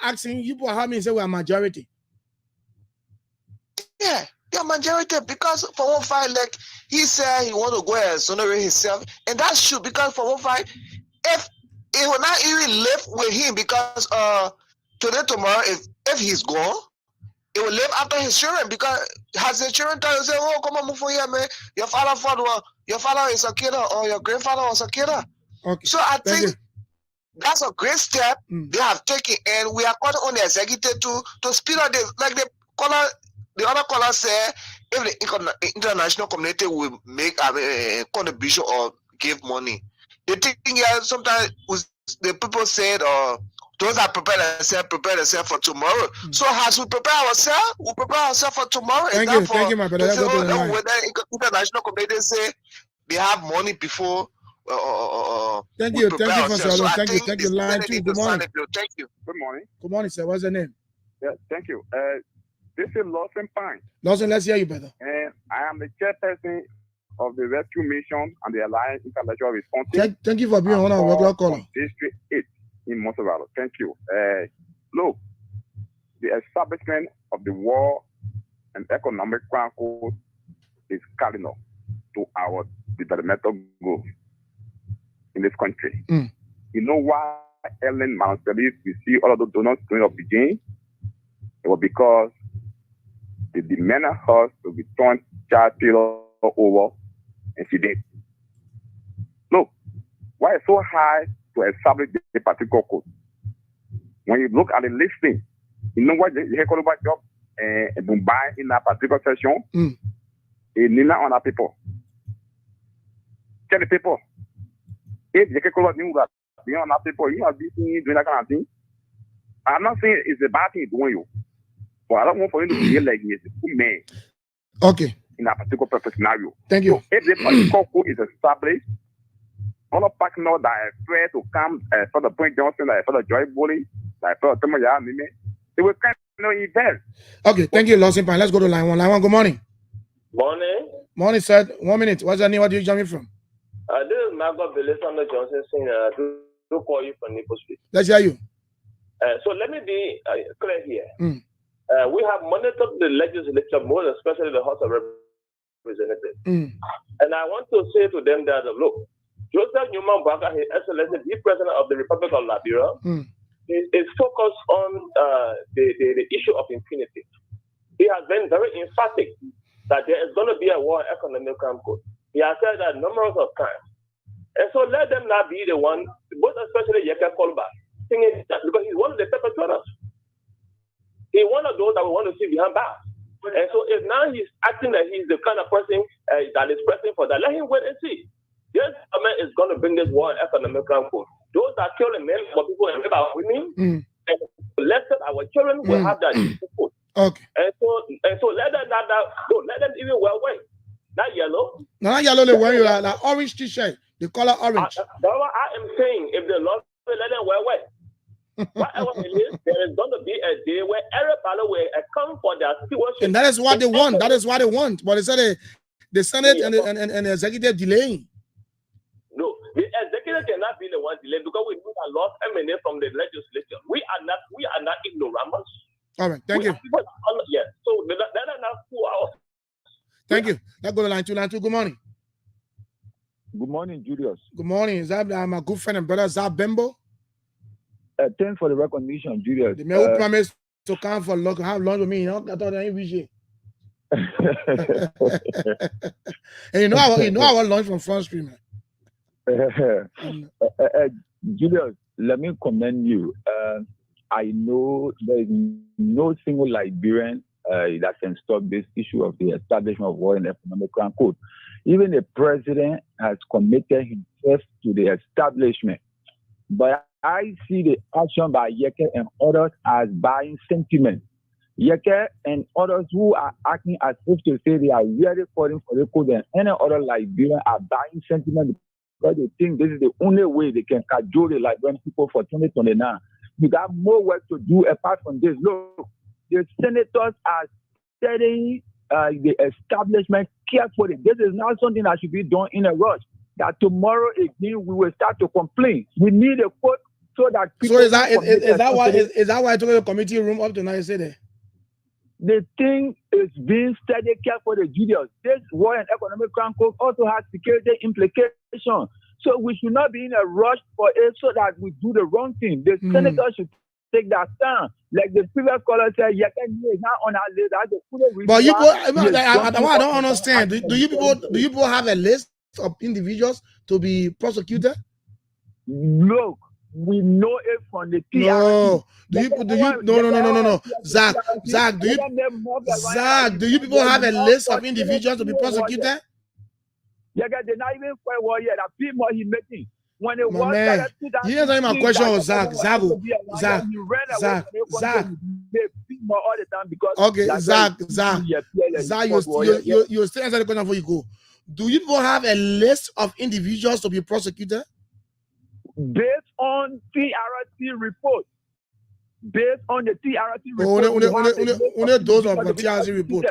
asking you how many say we are majority. Yeah, they're majority because for one fight, like he said he want to go and exonerate himself, and that's true because for one fight, if it will not even live with him because today, tomorrow, if he's gone, it will live after his children because has the children tell you say, oh, come on, move for here, man. Your father is a killer or your grandfather was a killer. Okay. So I think that's a great step they have taken, and we are calling on the executive to speed up this. Like the other caller said, if the international community will make a contribution or give money. The thing is sometimes the people said, those that prepare themselves for tomorrow. So as we prepare ourselves, for tomorrow. Thank you, my brother. Whether international community say they have money before. Thank you, Marcelo. Thank you. Line 2. Good morning. Thank you. Good morning. Good morning, sir. What's your name? Yeah, thank you. This is Lawson Pine. Lawson, let's hear you, brother. And I am the chairperson of the Rescue Mission and the Alliance Intellectual Response. Thank you for being on our regular caller. District 8 in Montevallo. Thank you. Look, the establishment of the War and Economic Crime Court is cardinal to our developmental goals in this country. You know why Ellen Manselis received all of the donors going up begin? It was because they demanded her to return Charles Taylor over, and she did. Look, why it's so high to establish the particular code? When you look at the listing, you know what the Hekoloba job and Mumbai in that particular session, it Nina on our people. Tell the people. If the Hekoloba knew that being on our people, you have been doing that kind of thing. I'm not saying it's a bad thing doing you, but I don't want for you to feel like he's a good man. Okay. In a particular purpose scenario. Thank you. So if the particular code is established, all of partners that are afraid to come for the Point Johnson, like for the Joy Bully, like for the Tomoya, they will kind of event. Okay, thank you, Lawson Pine. Let's go to line 1. Line 1, good morning. Morning. Morning, sir. 1 minute. What's your name? What do you join me from? This is Margot Belisanda Johnson saying to call you from Nipple Street. Let's hear you. So let me be clear here. We have monitored the legislature more, especially the House of Representatives. And I want to say to them that, look, Joseph Newman Baka, His Excellency, the President of the Republic of Liberia, is focused on the issue of impunity. He has been very emphatic that there is going to be a war economic crime code. He has said that numerous of times. And so let them not be the one, most especially Yeka Kolba, singing that because he's one of the perpetrators. He's one of those that we want to see behind bars. And so if now he's acting that he's the kind of person that is pressing for that, let him wait and see. This government is going to bring this war on economic crime code. Those that kill men for people and rape our women, and let's say our children will have that code. Okay. And so let them let them even wear white, not yellow. No, not yellow. They wear like orange t-shirt. The color orange. That's what I am saying. If the law let them wear white. Whatever it is, there is going to be a day where everybody will account for their stewardship. And that is what they want. That is what they want. But they said the Senate and the executive delaying. No, the executive cannot be the one delaying because we need a lot emanate from the legislature. We are not ignoramus. All right, thank you. Yes, so let us not fool ourselves. Thank you. Let's go to line two. Good morning. Good morning, Julius. Good morning. Is that my good friend and brother Zab Bembo? Thanks for the recognition, Julius. The man who promised to come for lunch, have lunch with me. I thought I ain't wish. And you know I want lunch from Front Street, man. Julius, let me commend you. I know there is no single Liberian that can stop this issue of the establishment of war and economic crime code. Even the president has committed himself to the establishment. But I see the action by Yeke and others as buying sentiment. Yeke and others who are acting as if to say they are really calling for the code, and any other Liberian are buying sentiment because they think this is the only way they can cajole the Liberian people for 2029. You got more work to do apart from this. Look, the senators are setting the establishment carefully. This is not something that should be done in a rush. That tomorrow again we will start to complain. We need a code so that people. So is that why I took the committee room up tonight? Say that the thing is being studied carefully, Julius. This war and economic crime code also has security implications. So we should not be in a rush for it so that we do the wrong thing. The senators should take that stand. Like the previous caller said, is not on our list. But you, I don't understand. Do you people have a list of individuals to be prosecuted? Look, we know it from the TRC. No. Zach, do you people have a list of individuals to be prosecuted? Yeah, they're not even quite well yet. I feel more he making. When it was man, you answer my question was Zach. Okay, Zach, you still answer the question before you go. Do you people have a list of individuals to be prosecuted? Based on TRC report. Based on the TRC report. Only those of the TRC report.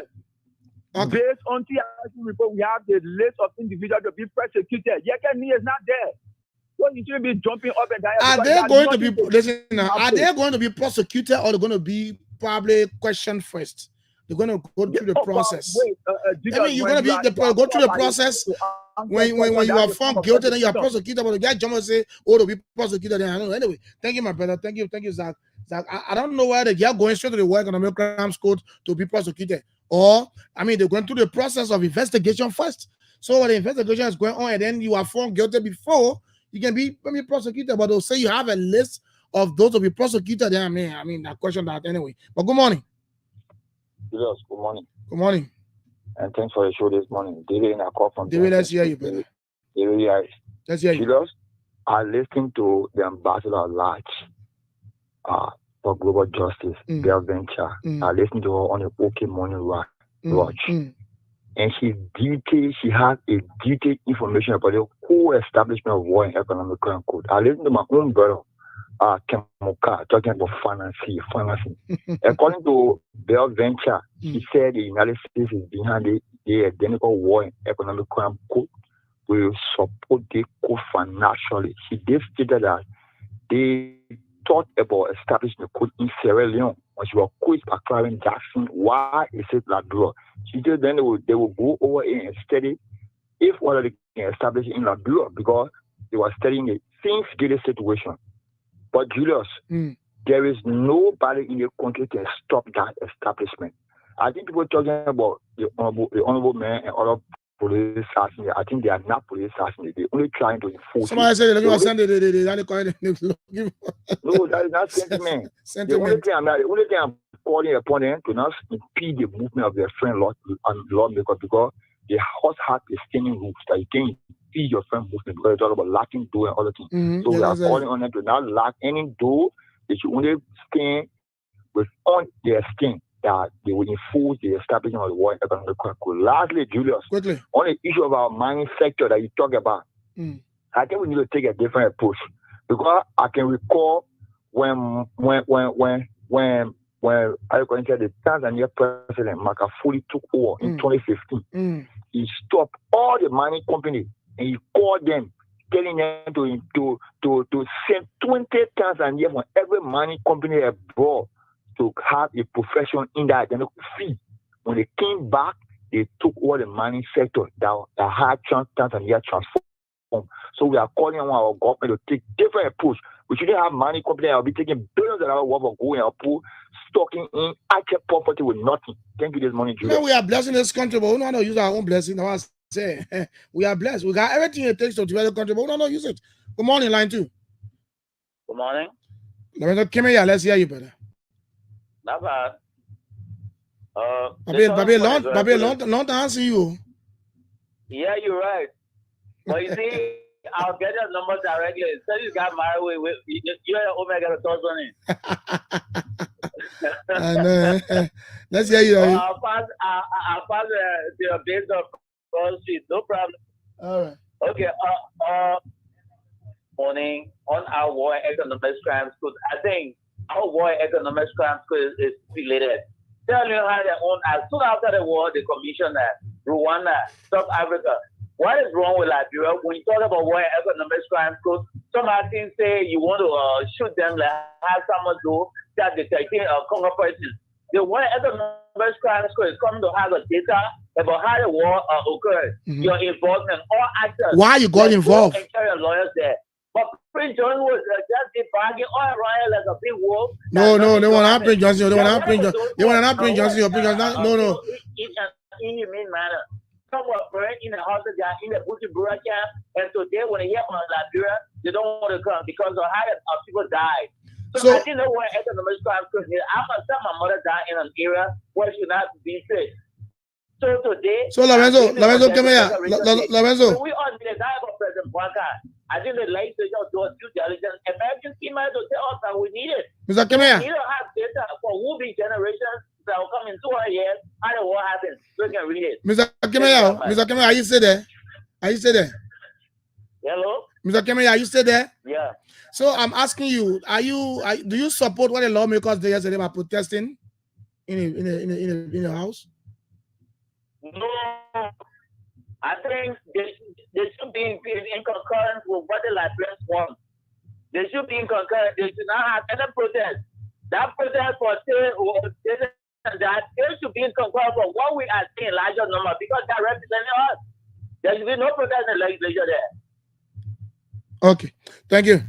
Okay. Based on TRC report, we have the list of individuals to be prosecuted. Yekeni is not there. So you shouldn't be jumping up and down. Are they going to be are they going to be prosecuted or they're going to be probably questioned first? They're going to go through the process. You're going to go through the process. When you are found guilty, then you are prosecuted. But the guy jump and say, "Oh, to be prosecuted." Then I don't know. Anyway, thank you, my brother. Thank you, Zach. Zach, I don't know why they are going straight to the war economic crimes code to be prosecuted. Or, they're going through the process of investigation first. So when the investigation is going on, and then you are found guilty before you can be prosecuted. But they'll say you have a list of those to be prosecuted. Then I question that anyway. But good morning. Yes, good morning. Good morning. And thanks for the show this morning. David, I call from David, let's hear you, brother. David, let's hear you. Julius, I listened to the ambassador at large for global justice, Bell Venture. I listened to her on the OK Morning Watch. And she has a detailed information about the co-establishment of war and economic crime code. I listened to my own brother, Kemuka, talking about financing. According to Bell Venture, he said the United States is behind the identical war and economic crime code. Will support the code financially. She did stated that they thought about establishing the code in Sierra Leone when she was quizzed by Clarence Jackson. Why is it Liberia? She said then they will go over and study if what they can establish in Liberia because they were studying the same scary situation. But Julius, there is nobody in the country can stop that establishment. I think people talking about the honorable man and other police assassins. I think they are not police assassins. They're only trying to enforce. Somebody said No, that is not sentiment. The only thing I'm calling upon them to not impede the movement of their friend lawmaker because the House has a standing rules that you can feed your friend Muslim because they talk about locking door and other things. So we are that's calling on them to not lock any door. They should only skin with on their skin that they will enforce the establishment of the World Economic Code. Lastly, Julius, on the issue of our mining sector that you talk about, I think we need to take a different approach because I can recall when I can say the Tanzania president Magufuli took over in 2015. He stopped all the mining companies and he called them, telling them to send 20 Tanzania from every mining company abroad to have a profession in that identical field. When they came back, they took over the mining sector that had Tanzania transformed. So we are calling on our government to take different approach. We shouldn't have mining companies that will be taking billions of dollars worth of gold and pool, stocking in actual property with nothing. Thank you this morning, Julius. We are blessing this country, but we don't know use our own blessing. I want to say we are blessed. We got everything it takes to develop the country, but we don't know use it. Good morning, line 2. Good morning. Let's hear you, brother. Not bad. Baby, long time see you. Yeah, you're right. But you see, I'll get your number directly. So you got married with you and Omega thoughts on it. Let's hear you. I'll pass the base of Wall Street. No problem. All right. Okay. Morning on our war economics crimes code. I think our war economics crimes code is related. Tell you how they own as soon after the war, the commission Rwanda, South Africa. What is wrong with Liberia? When you talk about war economics crimes code, some things say you want to shoot them like have someone do that they take Congo persons. The war economics crimes code is coming to have a data about how the war occurred. Your involvement, all actors. Why you got involved? And carry lawyers there. But Prince John was just debugging all around like a big wolf. No, they want to Prince Johnson. They want to Prince Johnson. They want to Prince Johnson. No. In a humane manner. Some were burned in the hospital, in the Bujumbura camp, and today when they hear from Liberia, they don't want to come because of how people died. So I think the war economic crime because I'm a son, my mother died in an era where she not be sick. So today, Lorenzo, come here. Lorenzo. We all need a guy for President Blanca. I think the legislature do due diligence. American scheme to tell us that we need it. Mr. Come here. We don't have data for who be generations that will come in 200 years. I know what happens. So we can read it. Mr. Kemea, are you still there? Hello? Mr. Kemea, are you still there? Yeah. So I'm asking you, do you support what the lawmakers did yesterday by protesting in the house? No. I think they should be in concurrence with what the Liberians want. They should be in concurrence. They should not have any protest. That protest for say that they should be in concurrence for what we are seeing larger number because that represents us. There should be no protest in the legislature there. Okay. Thank you.